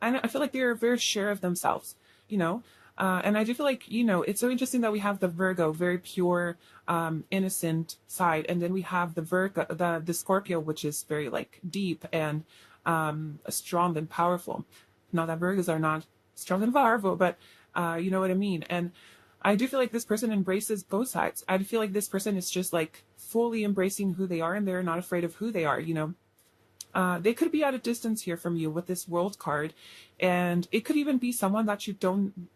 Speaker 1: I feel like they're very sure of themselves, you know? And I do feel like, you know, it's so interesting that we have the Virgo, very pure, innocent side. And then we have the Virgo, the Scorpio, which is very like deep and strong and powerful. Not that Virgos are not strong and powerful, but you know what I mean. And I do feel like this person embraces both sides. I feel like this person is just like fully embracing who they are, and they're not afraid of who they are, you know. They could be at a distance here from you with this World card, and it could even be someone that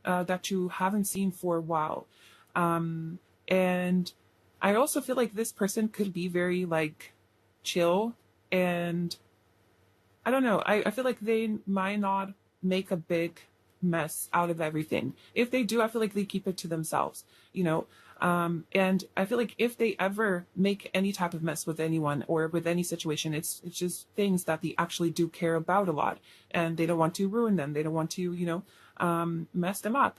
Speaker 1: that you haven't seen for a while. And I also feel like this person could be very like chill, and I don't know, I feel like they might not make a big mess out of everything. If they do, I feel like they keep it to themselves, you know. And I feel like if they ever make any type of mess with anyone or with any situation, it's just things that they actually do care about a lot, and they don't want to ruin them. They don't want to, you know, mess them up.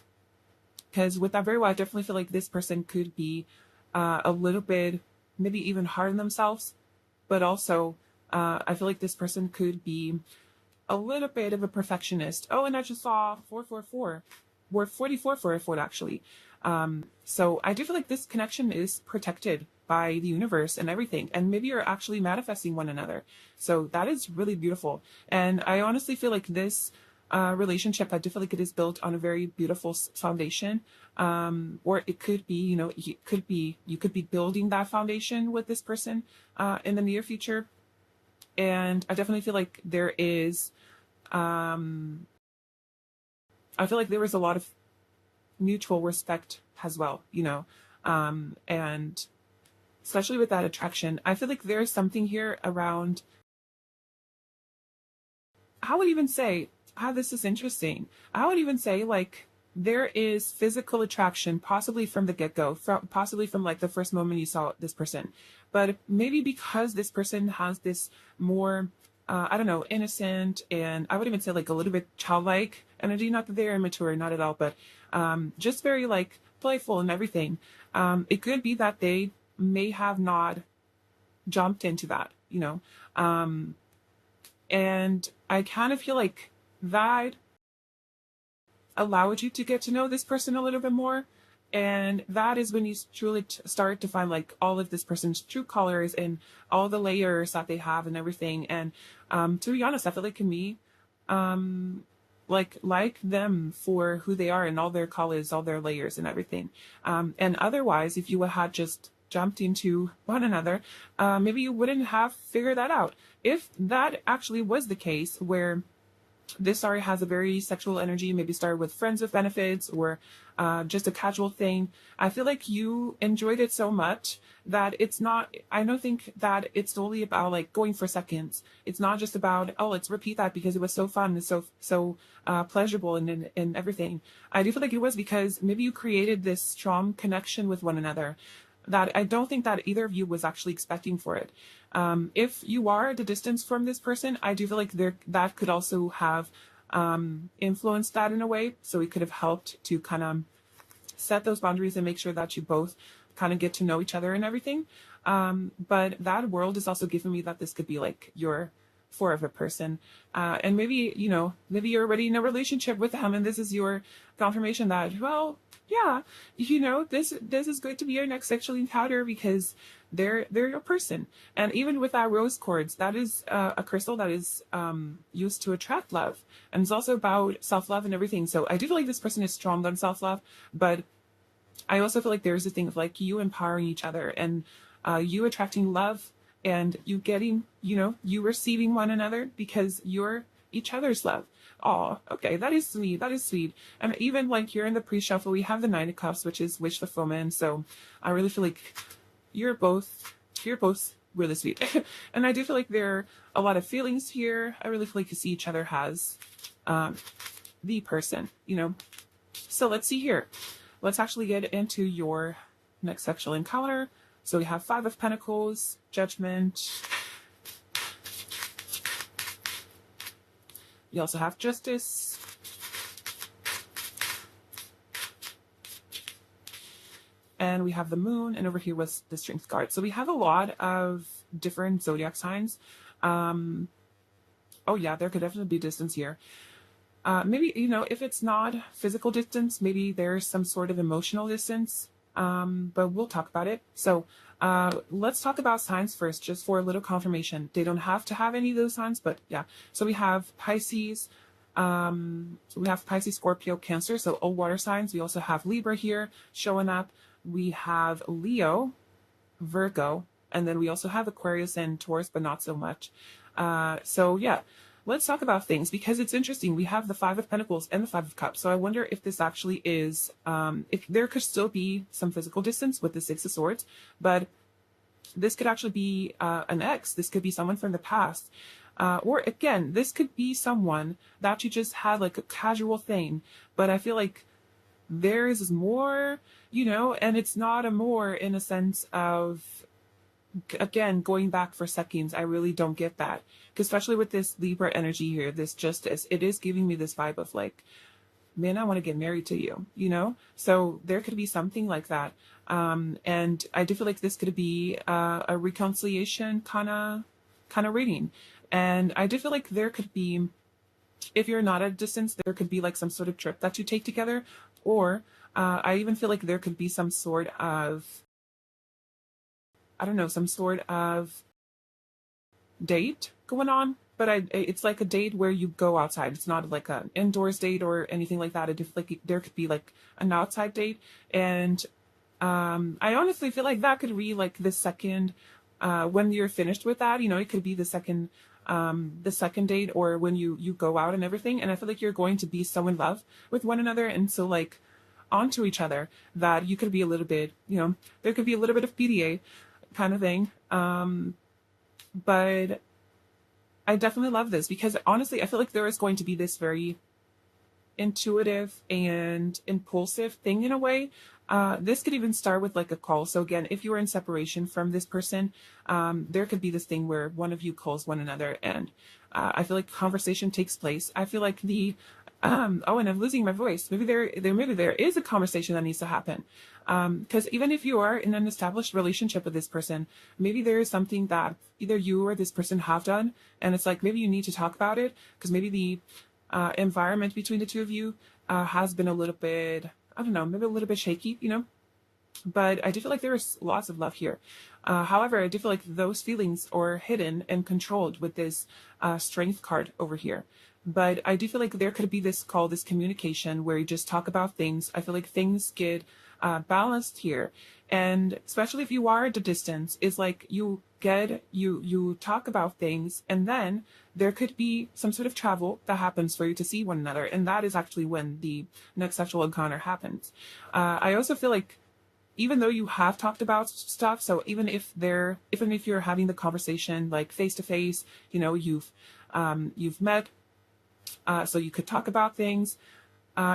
Speaker 1: Because with that very well, I definitely feel like this person could be a little bit, maybe even hard on themselves, but also I feel like this person could be a little bit of a perfectionist. Oh, and I just saw 444, or 4444 actually. So I do feel like this connection is protected by the universe and everything, and maybe you're actually manifesting one another. So that is really beautiful. And I honestly feel like this relationship, I do feel like it is built on a very beautiful foundation. Or it could be, you know, you could be building that foundation with this person in the near future. And I definitely feel like there is, I feel like there was a lot of mutual respect as well, you know, and especially with that attraction, I feel like there's something here around, I would even say, how this is interesting. I would even say like there is physical attraction, possibly from the get-go, possibly from like the first moment you saw this person. But maybe because this person has this more, I don't know, innocent, and I would even say like a little bit childlike energy, not that they're immature, not at all, but just very like playful and everything. It could be that they may have not jumped into that, and I kind of feel like that allowed you to get to know this person a little bit more. And that is when you truly start to find like all of this person's true colors and all the layers that they have and everything. And to be honest, I feel like to me, like them for who they are and all their colors, all their layers and everything. And otherwise, if you had just jumped into one another, maybe you wouldn't have figured that out. If that actually was the case, where this story has a very sexual energy, maybe started with friends with benefits or just a casual thing, I feel like you enjoyed it so much that it's not, I don't think that it's solely about like going for seconds. It's not just about, oh, let's repeat that because it was so fun and so pleasurable and everything. I do feel like it was because maybe you created this strong connection with one another that I don't think that either of you was actually expecting for it. If you are at a distance from this person, I do feel like that could also have influenced that in a way. So it could have helped to kind of set those boundaries and make sure that you both kind of get to know each other and everything. But that world is also giving me that this could be like your forever person. And maybe, maybe you're already in a relationship with them and this is your confirmation that, well, yeah, this is going to be your next sexual encounter because they're your person. And even with that rose quartz, that is a crystal that is used to attract love. And it's also about self-love and everything. So I do feel like this person is strong on self-love, but I also feel like there's a thing of like you empowering each other and you attracting love and you getting, you receiving one another because you're each other's love. Oh, okay, that is sweet. That is sweet. And even like here in the pre-shuffle, we have the Nine of Cups, which is wish fulfillment. So I really feel like you're both really sweet. And I do feel like there are a lot of feelings here. I really feel like you see each other as the person, So let's see here. Let's actually get into your next sexual encounter. So we have Five of Pentacles, Judgment. You also have Justice. And we have the Moon, and over here was the Strength card. So we have a lot of different zodiac signs. Oh yeah, there could definitely be distance here. Maybe, if it's not physical distance, maybe there's some sort of emotional distance. But we'll talk about it. So let's talk about signs first, just for a little confirmation. They don't have to have any of those signs, but yeah. So we have Pisces, Scorpio, Cancer, so all water signs. We also have Libra here showing up. We have Leo, Virgo, and then we also have Aquarius and Taurus, but not so much. So yeah. Let's talk about things because it's interesting. We have the Five of Pentacles and the Five of Cups. So I wonder if this actually is, if there could still be some physical distance with the Six of Swords, but this could actually be an ex. This could be someone from the past. Or again, this could be someone that you just had like a casual thing, but I feel like there is more, and it's not a more in a sense of, again, going back for seconds. I really don't get that, especially with this Libra energy here, this Justice, it is giving me this vibe of like, man, I want to get married to you, so there could be something like that. And I do feel like this could be a reconciliation kind of reading. And I do feel like there could be, if you're not at a distance, there could be like some sort of trip that you take together, or I even feel like there could be some sort of, I don't know, some sort of date going on, but it's like a date where you go outside. It's not like an indoors date or anything like that. I do feel like there could be like an outside date. And I honestly feel like that could be like the second, when you're finished with that, it could be the second date, or when you go out and everything. And I feel like you're going to be so in love with one another and so like onto each other that you could be a little bit, there could be a little bit of PDA kind of thing. But I definitely love this because honestly, I feel like there is going to be this very intuitive and impulsive thing in a way. This could even start with like a call. So again, if you are in separation from this person, there could be this thing where one of you calls one another, and I feel like conversation takes place. I feel like the Oh, and I'm losing my voice. Maybe there is a conversation that needs to happen. Because even if you are in an established relationship with this person, maybe there is something that either you or this person have done, and it's like maybe you need to talk about it, because maybe the environment between the two of you has been a little bit, I don't know, maybe a little bit shaky, you know? But I do feel like there is lots of love here. However, I do feel like those feelings are hidden and controlled with this strength card over here. But I do feel like there could be this call, this communication where you just talk about things. I feel like things get balanced here. And especially if you are at a distance, it's like you talk about things, and then there could be some sort of travel that happens for you to see one another. And that is actually when the next sexual encounter happens. I also feel like even though you have talked about stuff, so even if you're having the conversation like face to face, you know, you've met, so you could talk about things.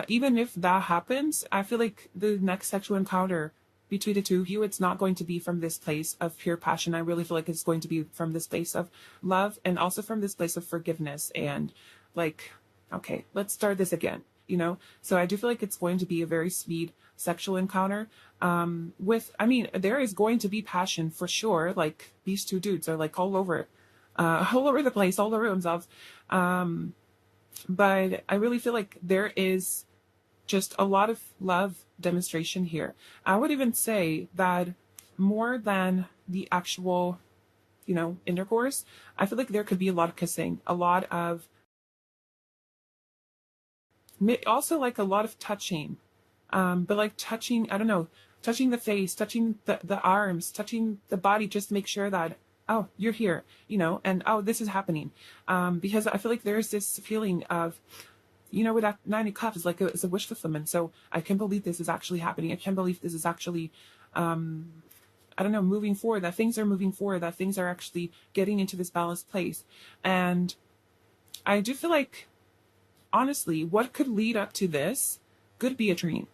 Speaker 1: Even if that happens, I feel like the next sexual encounter between the two of you, it's not going to be from this place of pure passion. I really feel like it's going to be from this place of love, and also from this place of forgiveness and like, okay, let's start this again, you know? So I do feel like it's going to be a very sweet sexual encounter. I mean, there is going to be passion for sure. Like these two dudes are like all over the place, all the rooms of, but I really feel like there is just a lot of love demonstration here. I would even say that more than the actual, you know, intercourse, I feel like there could be a lot of kissing, a lot of, also like a lot of touching, but like touching, I don't know, touching the face, touching the arms, touching the body, just to make sure that, oh, you're here, you know, and oh, this is happening. Because I feel like there's this feeling of, you know, with that Nine of Cups, it's a wish fulfillment. So I can't believe this is actually happening. I can't believe this is actually, I don't know, moving forward, that things are moving forward, that things are actually getting into this balanced place. And I do feel like, honestly, what could lead up to this could be a dream.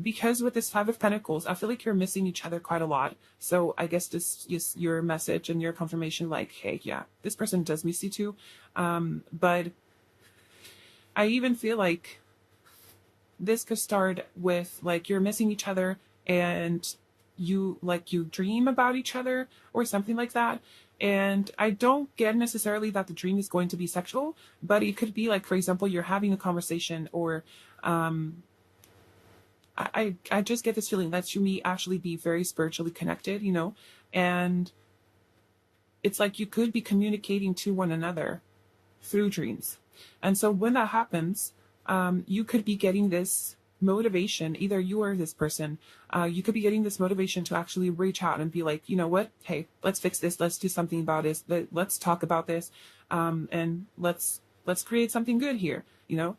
Speaker 1: Because with this Five of Pentacles, I feel like you're missing each other quite a lot. So I guess this is your message and your confirmation, like, hey, yeah, this person does miss you too. But I even feel like this could start with like you're missing each other, and you dream about each other or something like that. And I don't get necessarily that the dream is going to be sexual, but it could be like, for example, you're having a conversation, or I just get this feeling that you may actually be very spiritually connected, you know, and it's like you could be communicating to one another through dreams. And so when that happens, you could be getting this motivation, either you or this person, you could be getting this motivation to actually reach out and be like, you know what, hey, let's fix this, let's do something about this, let's talk about this, and let's create something good here, you know.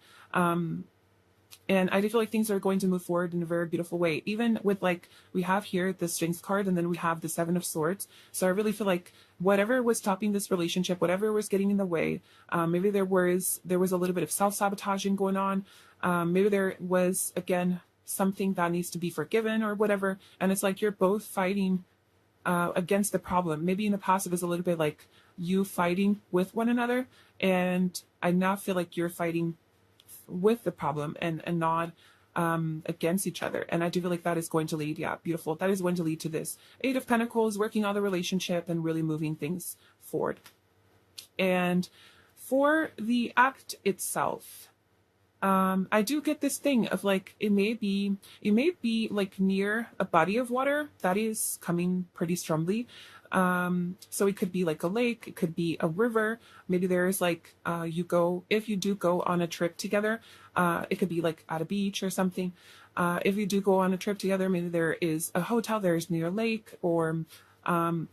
Speaker 1: And I do feel like things are going to move forward in a very beautiful way. Even with like, we have here the Strength card, and then we have the Seven of Swords. So I really feel like whatever was stopping this relationship, whatever was getting in the way, maybe there was a little bit of self-sabotaging going on. Maybe there was, again, something that needs to be forgiven or whatever. And it's like you're both fighting against the problem. Maybe in the past it was a little bit like you fighting with one another. And I now feel like you're fighting with the problem and not against each other. And I do feel like that is going to lead, yeah, beautiful. That is going to lead to this Eight of Pentacles, working on the relationship and really moving things forward. And for the act itself, I do get this thing of like, it may be like near a body of water that is coming pretty strongly. So it could be like a lake, it could be a river. Maybe there's like, if you do go on a trip together, it could be like at a beach or something. If you do go on a trip together, maybe there is a hotel there's near a lake, or,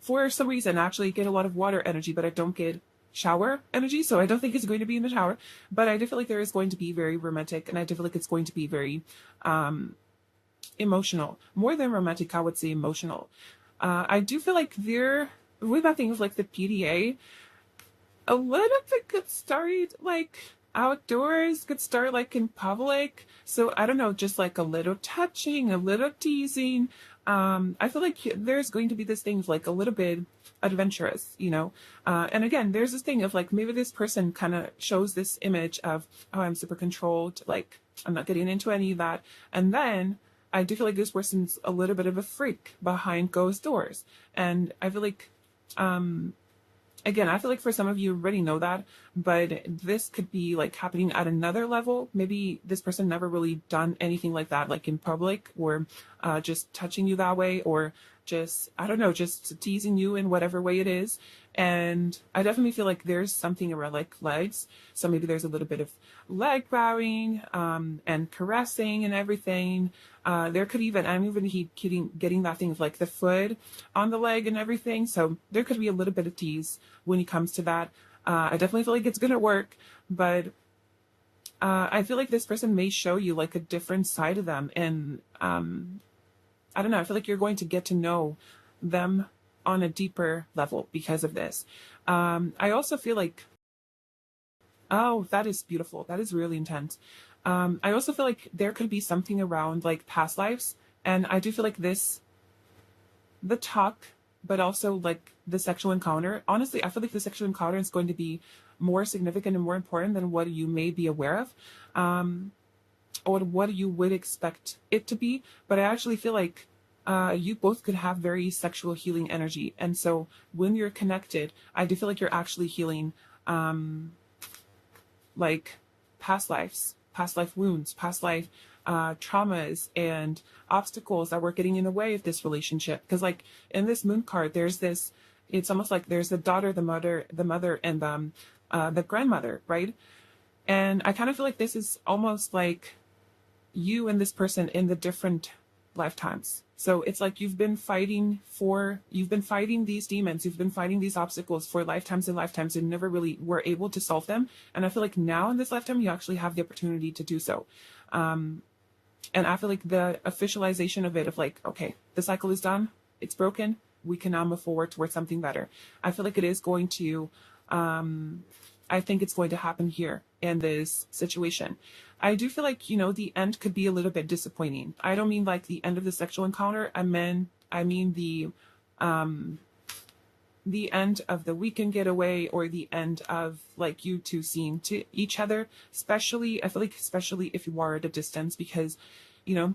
Speaker 1: for some reason, I actually get a lot of water energy, but I don't get shower energy. So I don't think it's going to be in the shower, but I do feel like there is going to be very romantic, and I do feel like it's going to be very, emotional, more than romantic. I would say emotional. I do feel like with that thing of like the PDA, a little bit could start like outdoors, could start like in public. So I don't know, just like a little touching, a little teasing, I feel like there's going to be this thing of like a little bit adventurous, you know? And again, there's this thing of like maybe this person kind of shows this image of, oh, I'm super controlled, like I'm not getting into any of that. And then I do feel like this person's a little bit of a freak behind closed doors. And I feel like, again, I feel like for some of you already know that, but this could be like happening at another level. Maybe this person never really done anything like that, like in public, or just touching you that way, or just, I don't know, just teasing you in whatever way it is. And I definitely feel like there's something around like legs. So maybe there's a little bit of leg bowing and caressing and everything. There could even, I'm even getting that thing of like the foot on the leg and everything. So there could be a little bit of tease when it comes to that. I definitely feel like it's going to work, but I feel like this person may show you like a different side of them. And I don't know, I feel like you're going to get to know them on a deeper level because of this. I also feel like, oh, that is beautiful. That is really intense. I also feel like there could be something around like past lives. And I do feel like this, the talk, but also like the sexual encounter. Honestly, I feel like the sexual encounter is going to be more significant and more important than what you may be aware of, or what you would expect it to be. But I actually feel like you both could have very sexual healing energy. And so when you're connected, I do feel like you're actually healing like past lives, past life wounds, past life traumas and obstacles that were getting in the way of this relationship. Because like in this moon card, there's this, it's almost like there's the daughter, the mother, and the grandmother, right? And I kind of feel like this is almost like you and this person in the different lifetimes. So it's like you've been fighting these demons, you've been fighting these obstacles for lifetimes and lifetimes and never really were able to solve them. And I feel like now in this lifetime, you actually have the opportunity to do so. And I feel like the officialization of it, of like, okay, the cycle is done, it's broken, we can now move forward towards something better. I feel like it is going to, I think it's going to happen here in this situation. I do feel like, you know, the end could be a little bit disappointing. I don't mean like the end of the sexual encounter. I mean the end of the weekend getaway, or the end of like you two seeing to each other. Especially, I feel like especially if you are at a distance, because, you know,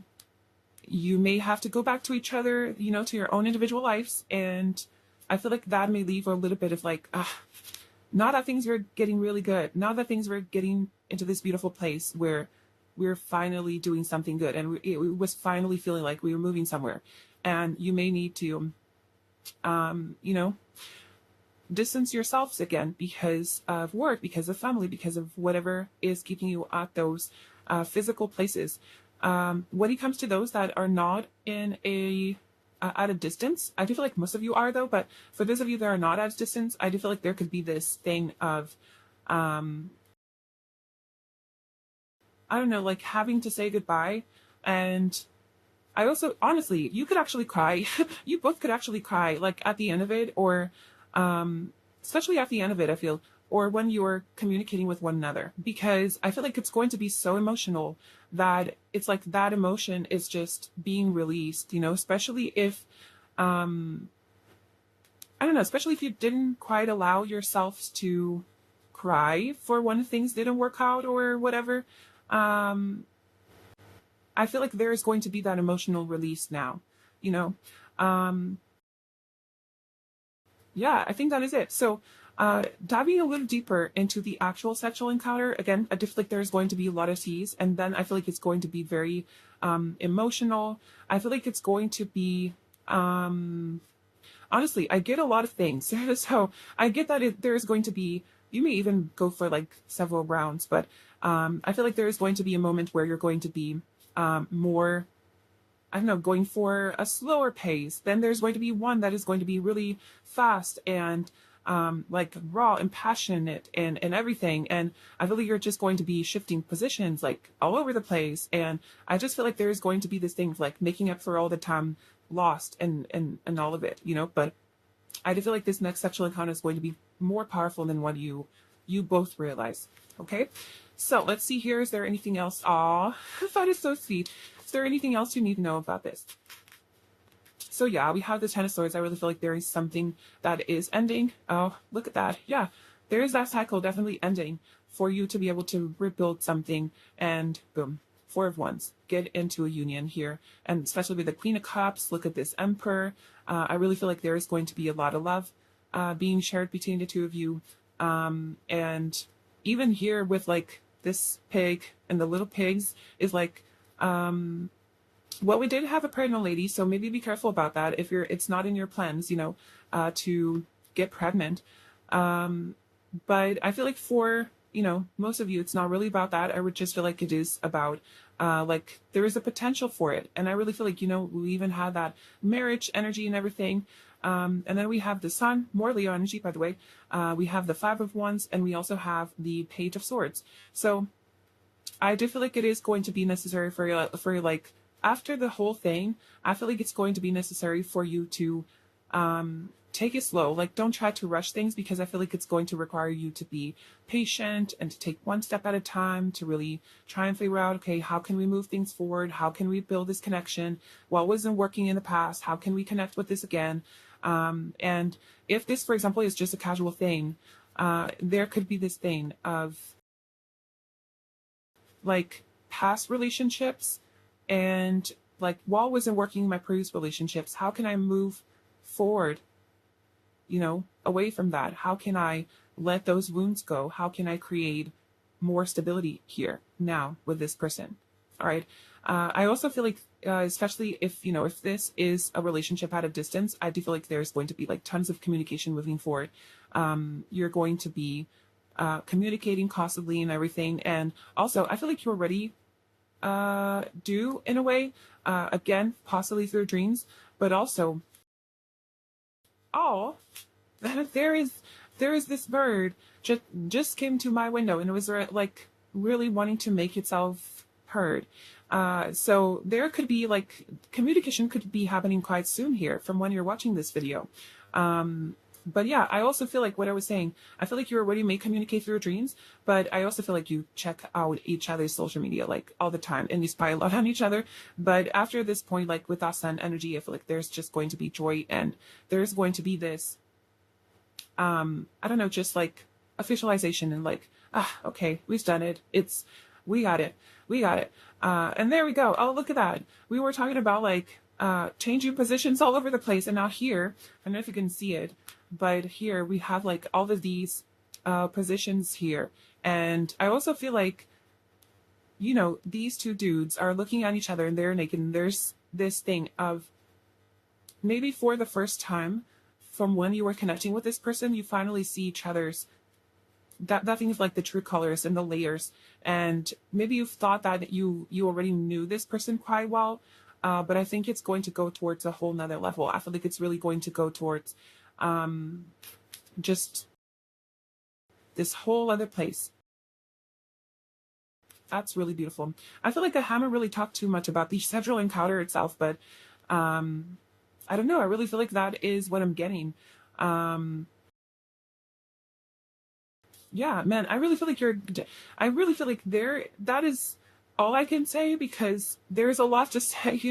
Speaker 1: you may have to go back to each other, you know, to your own individual lives. And I feel like that may leave a little bit of like, now that things were getting really good, now that things were getting into this beautiful place where we're finally doing something good, and it was finally feeling like we were moving somewhere, and you may need to, you know, distance yourselves again because of work, because of family, because of whatever is keeping you at those physical places. When it comes to those that are not in at a distance, I do feel like most of you are though, but for those of you that are not at a distance, I do feel like there could be this thing of, I don't know, like having to say goodbye. And I also, honestly, you could actually cry. You both could actually cry, like at the end of it, or especially at the end of it, I feel, or when you're communicating with one another, because I feel like it's going to be so emotional that it's like that emotion is just being released, you know, especially if, I don't know, especially if you didn't quite allow yourselves to cry for when things didn't work out or whatever. I feel like there is going to be that emotional release now, you know. Yeah, I think that is it. So, diving a little deeper into the actual sexual encounter, again, I feel like there's going to be a lot of tease, and then I feel like it's going to be very emotional. I feel like it's going to be, honestly, I get a lot of things. So I get that there's going to be, you may even go for like several rounds, but I feel like there is going to be a moment where you're going to be more, I don't know, going for a slower pace. Then there's going to be one that is going to be really fast and like raw and passionate and everything. And I feel like you're just going to be shifting positions like all over the place. And I just feel like there's going to be this thing of like making up for all the time lost and all of it, you know. But I do feel like this next sexual encounter is going to be more powerful than what you both realize. Okay, so let's see here. Is there anything else? Aw, that is so sweet. Is there anything else you need to know about this? So yeah, we have the Ten of Swords. I really feel like there is something that is ending. Oh, look at that. Yeah, there is that cycle definitely ending for you to be able to rebuild something, and boom, Four of Wands, get into a union here. And especially with the Queen of Cups, look at this Emperor. I really feel like there is going to be a lot of love being shared between the two of you. And even here with like this pig and the little pigs is like, well, we did have a pregnant lady, so maybe be careful about that if it's not in your plans, to get pregnant. But I feel like for, most of you, it's not really about that. I would just feel like it is about, like, there is a potential for it. And I really feel like, we even had that marriage energy and everything. And then we have the Sun, more Leo energy, by the way. We have the Five of Wands, and we also have the Page of Swords. So I do feel like it is going to be necessary for like, after the whole thing, I feel like it's going to be necessary for you to take it slow. Like, don't try to rush things, because I feel like it's going to require you to be patient and to take one step at a time to really try and figure out, okay, how can we move things forward? How can we build this connection? What wasn't working in the past? How can we connect with this again? And if this, for example, is just a casual thing, there could be this thing of like past relationships and like, what wasn't working in my previous relationships? How can I move forward, away from that? How can I let those wounds go? How can I create more stability here now with this person? All right. I also feel like, especially if this is a relationship at a distance, I do feel like there's going to be like tons of communication moving forward. You're going to be communicating constantly and everything. And also, I feel like you already do in a way, again, possibly through dreams, but also, there is this bird just came to my window, and it was like really wanting to make itself heard. So there could be like communication could be happening quite soon here from when you're watching this video. But yeah, I also feel like what I was saying, I feel like you already may communicate through your dreams, but I also feel like you check out each other's social media like all the time, and you spy a lot on each other. But after this point, like with that Sun energy, I feel like there's just going to be joy, and there's going to be this, I don't know, just like officialization and like, okay, we've done it. We got it. And there we go. Oh, look at that. We were talking about like, changing positions all over the place, and now here, I don't know if you can see it, but here we have like all of these positions here. And I also feel like, these two dudes are looking at each other and they're naked, and there's this thing of maybe for the first time from when you were connecting with this person, you finally see each other's that thing of like the true colors and the layers. And maybe you've thought that you already knew this person quite well, but I think it's going to go towards a whole nother level. I feel like it's really going to go towards just this whole other place. That's really beautiful. I feel like I haven't really talked too much about the sexual encounter itself, but I don't know. I really feel like that is what I'm getting. Yeah, man, I really feel like that is all I can say, because there's a lot to say,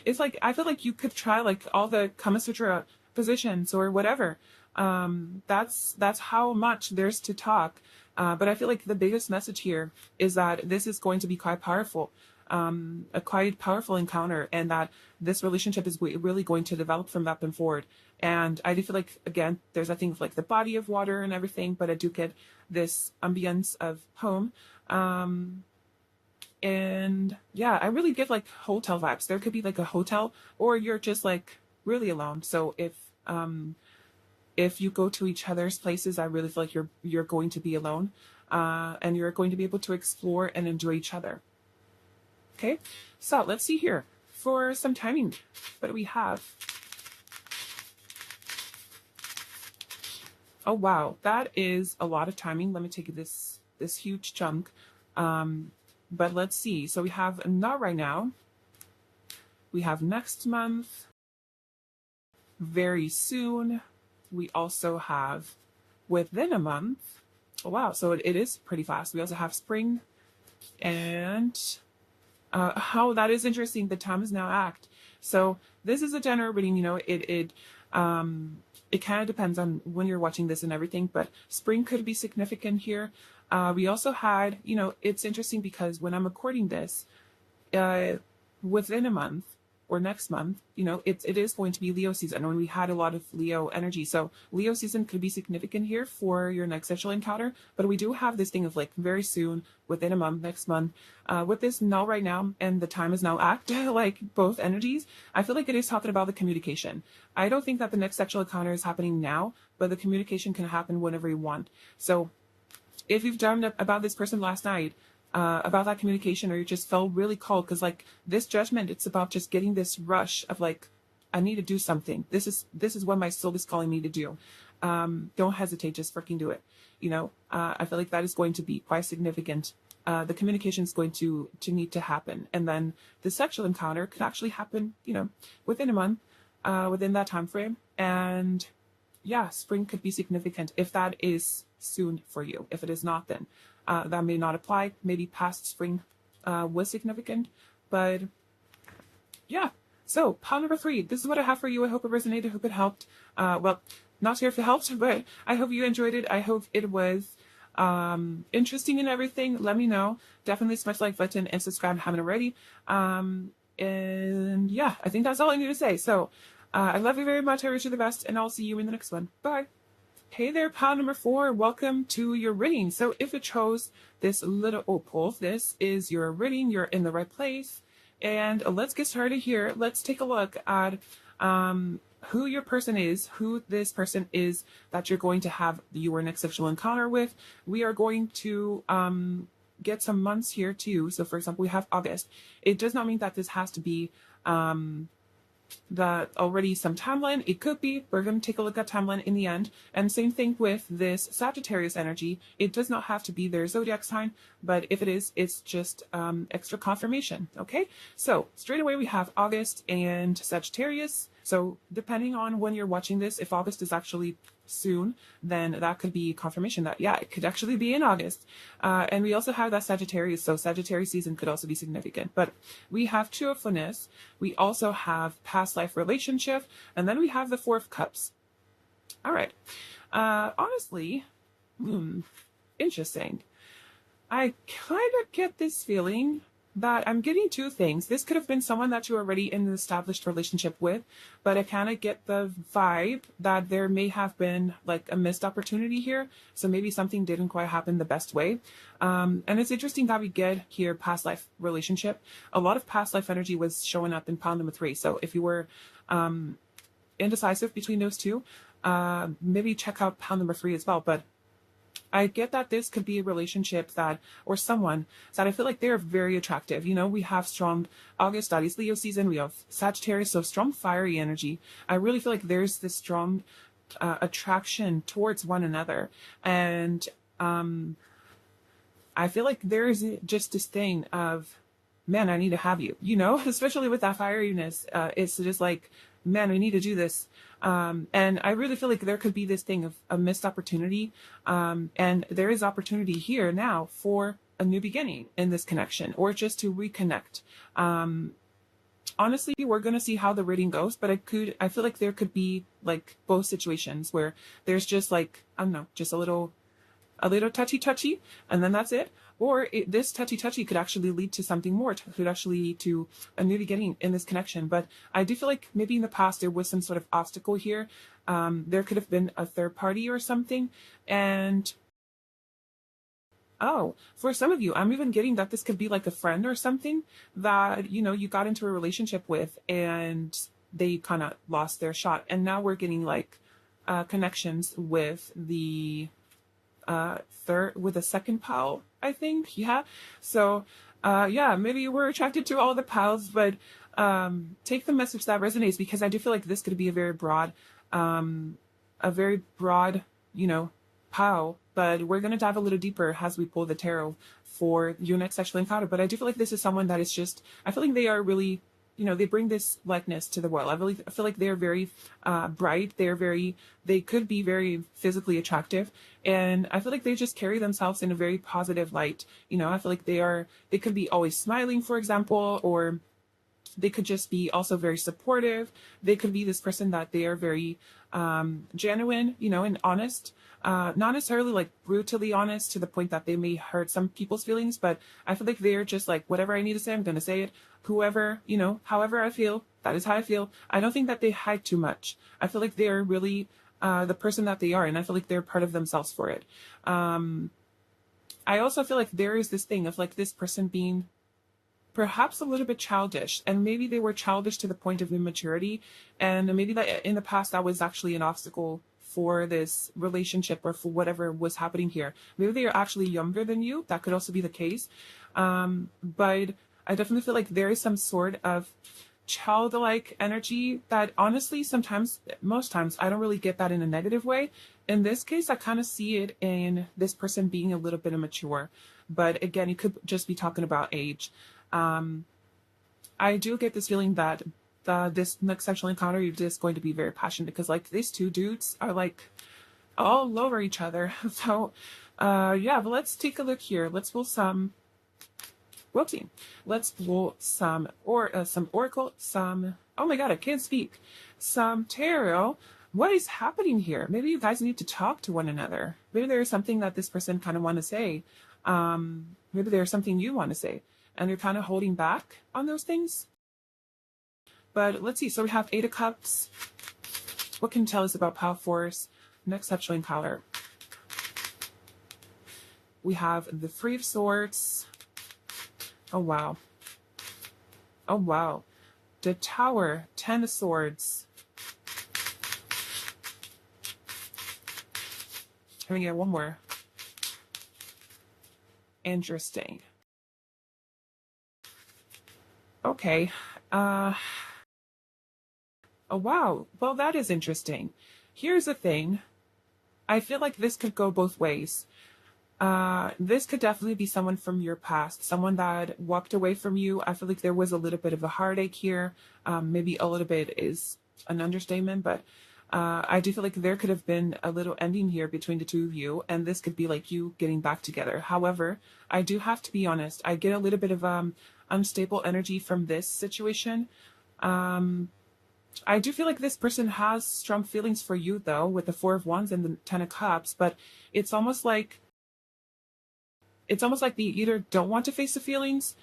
Speaker 1: It's like, I feel like you could try like all the Kama Sutra positions or whatever. That's how much there's to talk. But I feel like the biggest message here is that this is going to be quite powerful. A quite powerful encounter, and that this relationship is really going to develop from that point forward. And I do feel like, again, there's a thing of like the body of water and everything, but I do get this ambience of home. And yeah, I really get like hotel vibes. There could be like a hotel, or you're just like really alone. So if you go to each other's places, I really feel like you're going to be alone, and you're going to be able to explore and enjoy each other. Okay, so let's see here for some timing. What do we have? Oh wow, that is a lot of timing. Let me take this huge chunk. But let's see. So we have not right now. We have next month. Very soon. We also have within a month. Oh wow, so it is pretty fast. We also have spring, and how that is interesting. The time is now act. So this is a general reading, it kind of depends on when you're watching this and everything, but spring could be significant here. We also had, it's interesting because when I'm recording this, within a month or next month, it is going to be Leo season, when we had a lot of Leo energy. So Leo season could be significant here for your next sexual encounter, but we do have this thing of like very soon, within a month, next month, with this null right now, and the time is now act, like both energies, I feel like it is talking about the communication. I don't think that the next sexual encounter is happening now, but the communication can happen whenever you want. So if you've done about this person last night, about that communication, or you just felt really called, because like this judgment, it's about just getting this rush of like, I need to do something. This is what my soul is calling me to do. Don't hesitate, just freaking do it. I feel like that is going to be quite significant. The communication is going to need to happen, and then the sexual encounter could actually happen, within a month, within that time frame. And yeah, spring could be significant if that is soon for you. If it is not, then that may not apply. Maybe past spring was significant, but yeah. So pile number 3, this is what I have for you. I hope it resonated. I hope it helped. Well, not sure if it helped, but I hope you enjoyed it. I hope it was interesting and everything. Let me know. Definitely smash the like button and subscribe if you haven't already. And yeah, I think that's all I need to say. So I love you very much. I wish you the best, and I'll see you in the next one. Bye. Hey there, pile number 4. Welcome to your reading. So if you chose this little opal, this is your reading. You're in the right place. And let's get started here. Let's take a look at who your person is, who this person is that you're going to have your next sexual encounter with. We are going to get some months here too. So for example, we have August. It does not mean that this has to be that already some timeline. It could be. We're going to take a look at timeline in the end. And same thing with this Sagittarius energy. It does not have to be their zodiac sign, but if it is, it's just extra confirmation. Okay, so straight away we have August and Sagittarius. So depending on when you're watching this, if August is actually soon, then that could be confirmation that, yeah, it could actually be in August. And we also have that Sagittarius, so Sagittarius season could also be significant. But we have Two of Fullness, we also have past life relationship, and then we have the Four of Cups. All right. Honestly, interesting. I kind of get this feeling that I'm getting two things. This could have been someone that you're already in an established relationship with, but I kind of get the vibe that there may have been like a missed opportunity here. So maybe something didn't quite happen the best way. And it's interesting that we get here past life relationship. A lot of past life energy was showing up in pile number 3. So if you were indecisive between those two, maybe check out pile number 3 as well. But I get that this could be a relationship that, or someone that I feel like they're very attractive. We have strong August, that is Leo season. We have Sagittarius, so strong fiery energy. I really feel like there's this strong attraction towards one another. And I feel like there is just this thing of, man, I need to have you, especially with that fieriness. It's just like, man, I need to do this. And I really feel like there could be this thing of a missed opportunity. And there is opportunity here now for a new beginning in this connection, or just to reconnect. Honestly, we're going to see how the reading goes, but I feel like there could be like both situations where there's just like, I don't know, just a little touchy, and then that's it. Or this touchy could actually lead to something more, could actually lead to a new beginning in this connection. But I do feel like maybe in the past there was some sort of obstacle here. There could have been a third party or something. And oh, for some of you, I'm even getting that this could be like a friend or something that, you got into a relationship with and they kind of lost their shot. And now we're getting like connections with the second pile, I think. Yeah. So yeah, maybe we're attracted to all the piles, but take the message that resonates, because I do feel like this could be a very broad pile. But we're going to dive a little deeper as we pull the tarot for your next sexual encounter. But I do feel like this is someone that is just, I feel like they are really, they bring this likeness to the world. I feel like they're very bright. They could be very physically attractive. And I feel like they just carry themselves in a very positive light. I feel like they could be always smiling, for example, or They could just be also very supportive. They could be this person that they are very genuine, you know, and honest. Not necessarily like brutally honest to the point that they may hurt some people's feelings, but I feel like they're just like, whatever I need to say, I'm going to say it. Whoever, you know, however I feel, that is how I feel. I don't think that they hide too much. I feel like they're really the person that they are, and I feel like they're part of themselves for it. I also feel like there is this thing of like this person being perhaps a little bit childish, and maybe they were childish to the point of immaturity, and maybe that in the past that was actually an obstacle for this relationship or for whatever was happening here. Maybe they are actually younger than you. That could also be the case. But I definitely feel like there is some sort of childlike energy that honestly sometimes, most times, I don't really get that in a negative way. In this case, I kind of see it in this person being a little bit immature, but again, it could just be talking about age. I do get this feeling that this next sexual encounter, you're just going to be very passionate, because like these two dudes are like all over each other. So yeah, but let's take a look here. Let's pull some whoopsie. Let's pull some oracle, some, oh my god, I can't speak, some tarot. What is happening here? Maybe you guys need to talk to one another. Maybe there's something that this person kind of want to say. Maybe there's something you want to say, and you're kind of holding back on those things. But let's see. So we have Eight of Cups. What can you tell us about power force? Next sexual encounter. We have the Three of Swords. Oh, wow. Oh, wow. The Tower. 10 of Swords. Let me get one more. Interesting. Okay. Oh, wow. Well, that is interesting. Here's the thing. I feel like this could go both ways. This could definitely be someone from your past, someone that walked away from you. I feel like there was a little bit of a heartache here. Maybe a little bit is an understatement, but I do feel like there could have been a little ending here between the two of you, and this could be like you getting back together. However, I do have to be honest. I get a little bit of unstable energy from this situation. I do feel like this person has strong feelings for you, though, with the Four of Wands and the Ten of Cups, but it's almost like they either don't want to face the feelings.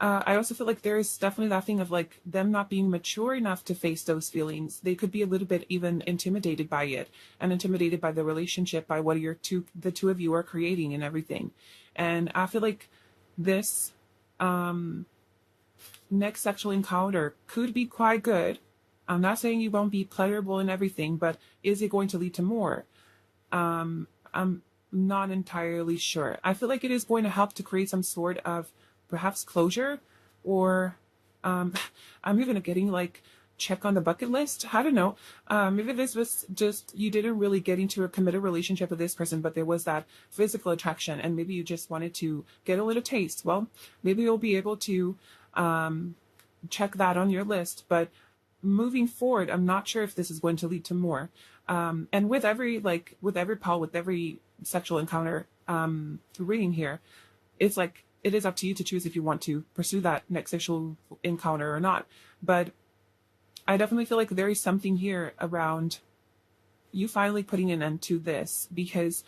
Speaker 1: I also feel like there is definitely that thing of like them not being mature enough to face those feelings. They could be a little bit even intimidated by it, and intimidated by the relationship, by what the two of you are creating and everything. And I feel like this next sexual encounter could be quite good. I'm not saying you won't be pleasurable and everything, but is it going to lead to more? I'm not entirely sure. I feel like it is going to help to create some sort of perhaps closure, or I'm even getting like check on the bucket list. I don't know. Maybe this was just you didn't really get into a committed relationship with this person, but there was that physical attraction, and maybe you just wanted to get a little taste. Well, maybe you'll be able to check that on your list, but moving forward, I'm not sure if this is going to lead to more. And with every sexual encounter reading here, it's like it is up to you to choose if you want to pursue that next sexual encounter or not. But I definitely feel like there is something here around you finally putting an end to this, because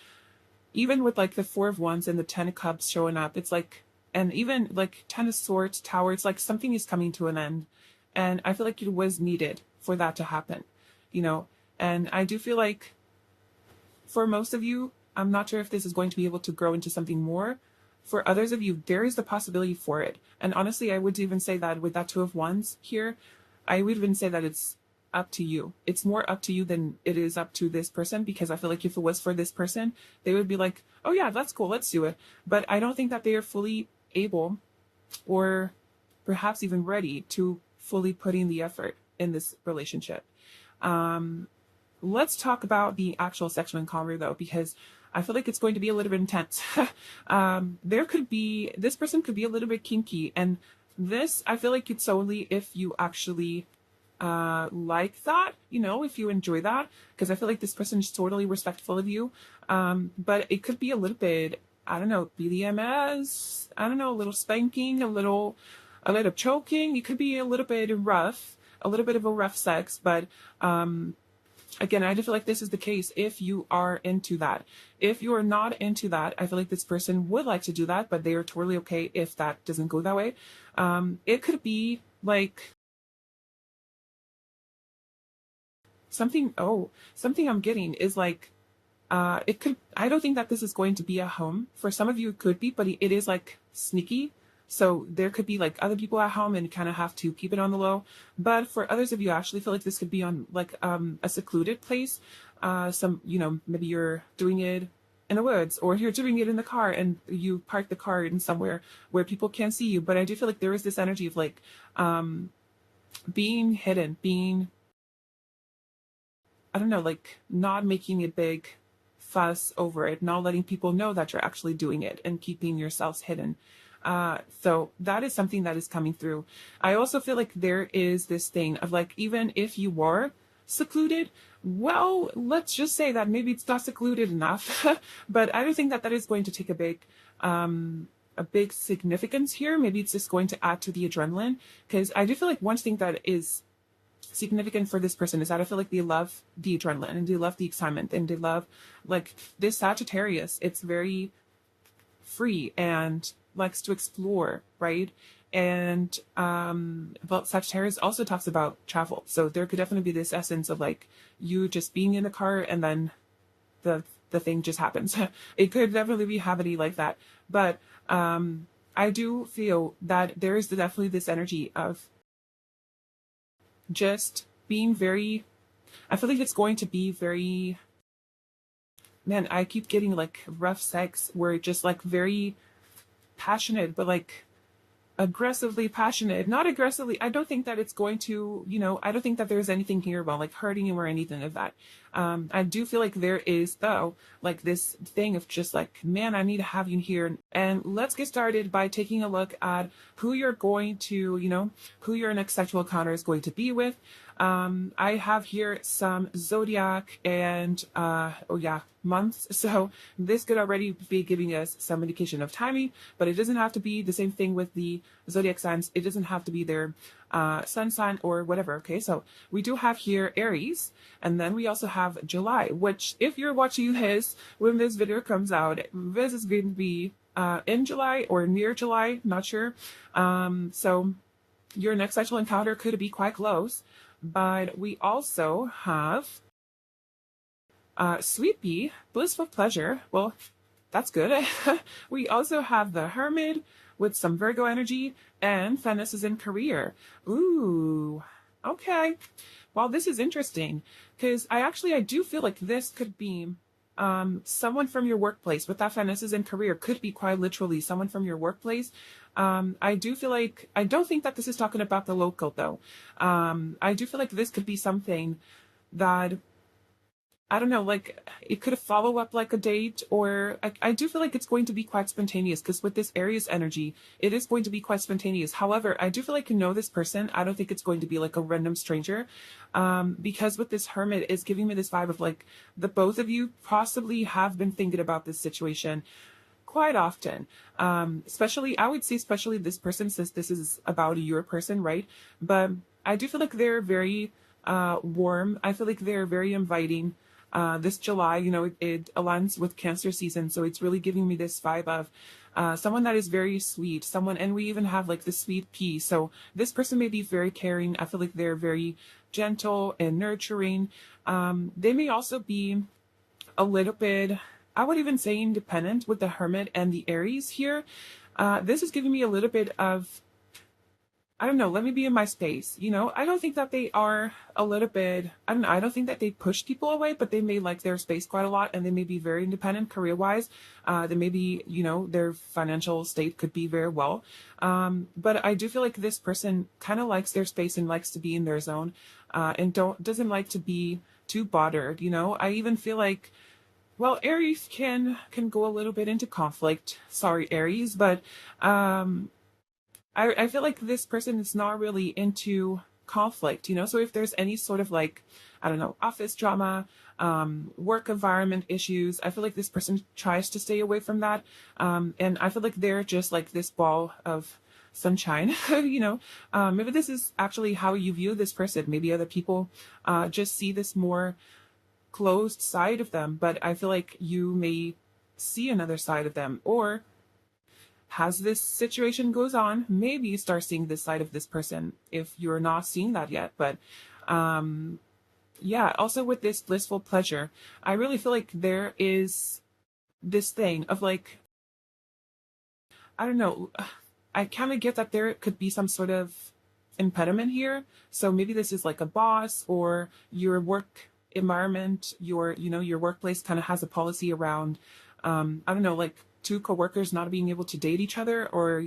Speaker 1: even with like the Four of Wands and the Ten of Cups showing up, it's like, and even like Ten of Swords, Tower, it's like something is coming to an end. And I feel like it was needed for that to happen, you know. And I do feel like for most of you, I'm not sure if this is going to be able to grow into something more. For others of you, there is the possibility for it. And honestly, I would even say that with that Two of Wands here, I would even say that it's up to you. It's more up to you than it is up to this person, because I feel like if it was for this person, they would be like, oh yeah, that's cool, let's do it. But I don't think that they are fully able, or perhaps even ready to fully put in the effort in this relationship. Let's talk about the actual sexual encounter though, because I feel like it's going to be a little bit intense. This person could be a little bit kinky, and this, I feel like it's only if you actually like that, you know, if you enjoy that, because I feel like this person is totally respectful of you. But it could be a little bit, I don't know, BDMS, I don't know, a little spanking, a little a little choking. You could be a little bit rough, a little bit of a rough sex, but again, I do feel like this is the case if you are into that. If you are not into that, I feel like this person would like to do that, but they are totally okay if that doesn't go that way. It could be like something, something I'm getting is like, it could, I don't think that this is going to be a home. For some of you, it could be, but it is like sneaky. So there could be like other people at home and you kind of have to keep it on the low. But for others of you, I actually feel like this could be on like a secluded place. Maybe you're doing it in the woods or you're doing it in the car and you park the car in somewhere where people can't see you. But I do feel like there is this energy of like being hidden, being, I don't know, like not making a big fuss over it, not letting people know that you're actually doing it and keeping yourselves hidden. So that is something that is coming through. I also feel like there is this thing of like, even if you were secluded, well, let's just say that maybe it's not secluded enough, but I don't think that that is going to take a big significance here. Maybe it's just going to add to the adrenaline, because I do feel like one thing that is significant for this person is that I feel like they love the adrenaline and they love the excitement and they love like this Sagittarius. It's very free and likes to explore, right? And but Sagittarius also talks about travel, so there could definitely be this essence of like you just being in a car and then the thing just happens. It could definitely be habity like that, but I do feel that there is definitely this energy of just being very, I feel like it's going to be very, man, I keep getting like rough sex where it's just like very passionate, but like aggressively passionate, not aggressively. I don't think that it's going to, I don't think that there's anything here about like hurting you or anything of that. I do feel like there is though, like this thing of just like, man, I need to have you here. And let's get started by taking a look at who you're going to, who your next sexual encounter is going to be with. I have here some zodiac and, months. So this could already be giving us some indication of timing, but it doesn't have to be the same thing with the zodiac signs. It doesn't have to be their sun sign or whatever. Okay, so we do have here Aries, and then we also have July, which if you're watching this when this video comes out, this is going to be in July or near July, not sure. So your next sexual encounter could be quite close. But we also have Sweet Pea, Blissful Pleasure. Well, that's good. We also have the Hermit with some Virgo energy, and Venus is in career. Ooh, okay. Well, this is interesting because I do feel like this could be someone from your workplace. With that Venus is in career could be quite literally someone from your workplace. I do feel like, I don't think that this is talking about the local though. I do feel like this could be something that, I don't know, like it could follow up like a date, or I do feel like it's going to be quite spontaneous because with this Aries energy, it is going to be quite spontaneous. However, I do feel like you know this person. I don't think it's going to be like a random stranger, because with this Hermit, it's giving me this vibe of like the both of you possibly have been thinking about this situation quite often. Especially, I would say especially this person, since this is about your person, right? But I do feel like they're very warm. I feel like they're very inviting. This July, it aligns with Cancer season, so it's really giving me this vibe of someone that is very sweet, and we even have like the Sweet Pea. So this person may be very caring. I feel like they're very gentle and nurturing. They may also be a little bit, I would even say, independent with the Hermit and the Aries here. This is giving me a little bit of, I don't know, let me be in my space. I don't think that they are a little bit, I don't know, I don't think that they push people away, but they may like their space quite a lot and they may be very independent career-wise. They may be, their financial state could be very well. But I do feel like this person kind of likes their space and likes to be in their zone, and doesn't like to be too bothered. I even feel like, well, Aries can go a little bit into conflict. Sorry, Aries, but, I feel like this person is not really into conflict, so if there's any sort of like, I don't know, office drama, work environment issues, I feel like this person tries to stay away from that. And I feel like they're just like this ball of sunshine. Maybe this is actually how you view this person. Maybe other people just see this more closed side of them, but I feel like you may see another side of them. Or as this situation goes on, maybe you start seeing this side of this person if you're not seeing that yet. But yeah, also with this blissful pleasure, I really feel like there is this thing of like, I don't know, I kind of get that there could be some sort of impediment here. So maybe this is like a boss, or your work environment, your workplace kind of has a policy around, I don't know, like two coworkers not being able to date each other, or,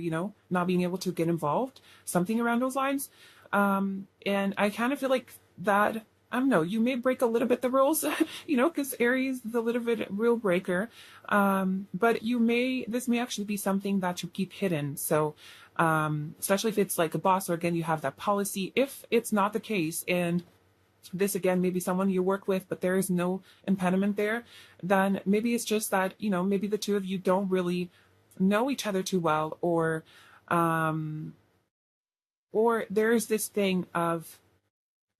Speaker 1: not being able to get involved, something around those lines. And I kind of feel like that, I don't know, you may break a little bit the rules, because Aries is a little bit rule breaker. But this may actually be something that you keep hidden. So, especially if it's like a boss, or again, you have that policy. If it's not the case, and this again, maybe someone you work with, but there is no impediment there, then maybe it's just that, maybe the two of you don't really know each other too well, or there's this thing of,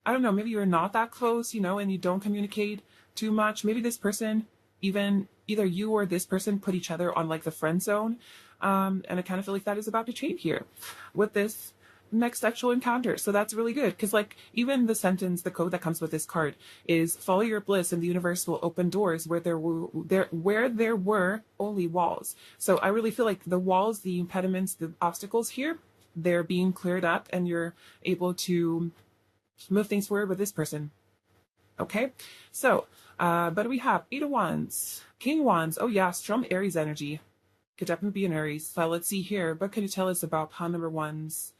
Speaker 1: I don't know, maybe you're not that close, and you don't communicate too much. Maybe this person, even either you or this person, put each other on like the friend zone. And I kind of feel like that is about to change here with this next sexual encounter. So that's really good, because like even the sentence, the code that comes with this card is follow your bliss and the universe will open doors where there were only walls. So I really feel like the walls, the impediments, the obstacles here, they're being cleared up, and you're able to move things forward with this person. Okay, so but we have Eight of Wands, King of Wands. Oh yeah, strong Aries energy. Could definitely be an Aries. So let's see here. What can you tell us about pile number one's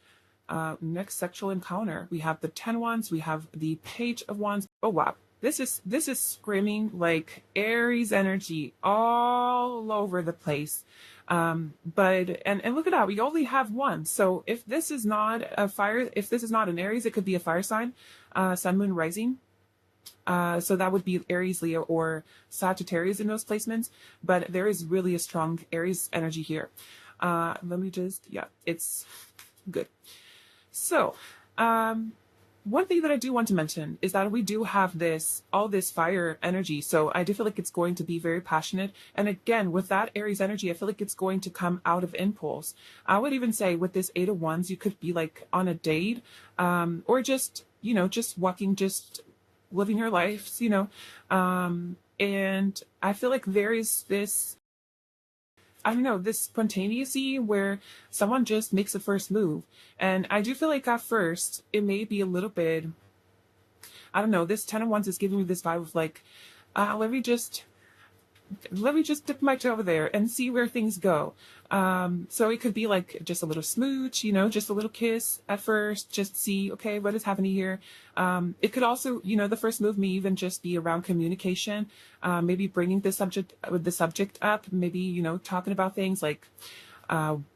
Speaker 1: next sexual encounter? We have the 10 Wands. We have the Page of Wands. Oh wow, this is screaming like Aries energy all over the place. But look at that, we only have one. So if this is not if this is not an Aries, it could be a fire sign, sun, moon, rising. So that would be Aries, Leo, or Sagittarius in those placements. But there is really a strong Aries energy here. Let me just, yeah, it's good. So, one thing that I do want to mention is that we do have all this fire energy. So I do feel like it's going to be very passionate. And again, with that Aries energy, I feel like it's going to come out of impulse. I would even say with this Eight of Wands, you could be like on a date, or just, just walking, just living your life, and I feel like there is this, I don't know, this spontaneity where someone just makes a first move. And I do feel like at first it may be a little bit, I don't know, this 10 of Wands is giving me this vibe of like, let me just dip my toe over there and see where things go. So it could be like just a little smooch, just a little kiss at first, just see, okay, what is happening here? It could also, the first move may even just be around communication, maybe bringing the subject up, maybe, talking about things like,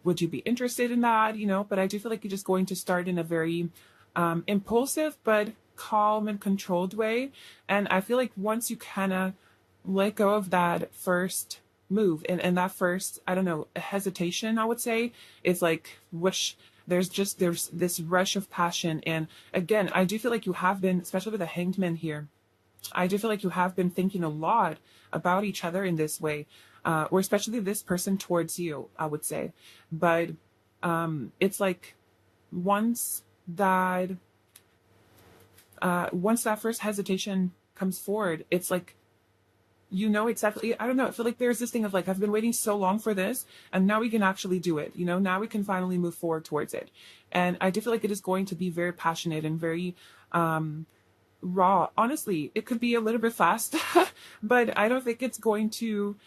Speaker 1: would you be interested in that? But I do feel like you're just going to start in a very, impulsive, but calm and controlled way. And I feel like once you kind of let go of that first move and that first, I don't know, hesitation, I would say, is like there's this rush of passion. And again, I do feel like you have been, especially with the Hanged Man here, I do feel like you have been thinking a lot about each other in this way, or especially this person towards you, I would say. But it's like once that first hesitation comes forward, it's like, exactly, I don't know, I feel like there's this thing of like, I've been waiting so long for this, and now we can actually do it, now we can finally move forward towards it. And I do feel like it is going to be very passionate and very raw. Honestly, it could be a little bit fast, but I don't think it's going to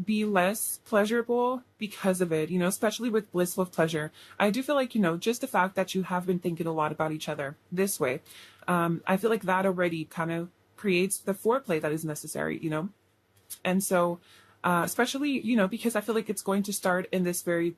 Speaker 1: be less pleasurable because of it, especially with blissful pleasure. I do feel like, just the fact that you have been thinking a lot about each other this way, I feel like that already kind of creates the foreplay that is necessary, and so especially, because I feel like it's going to start in this very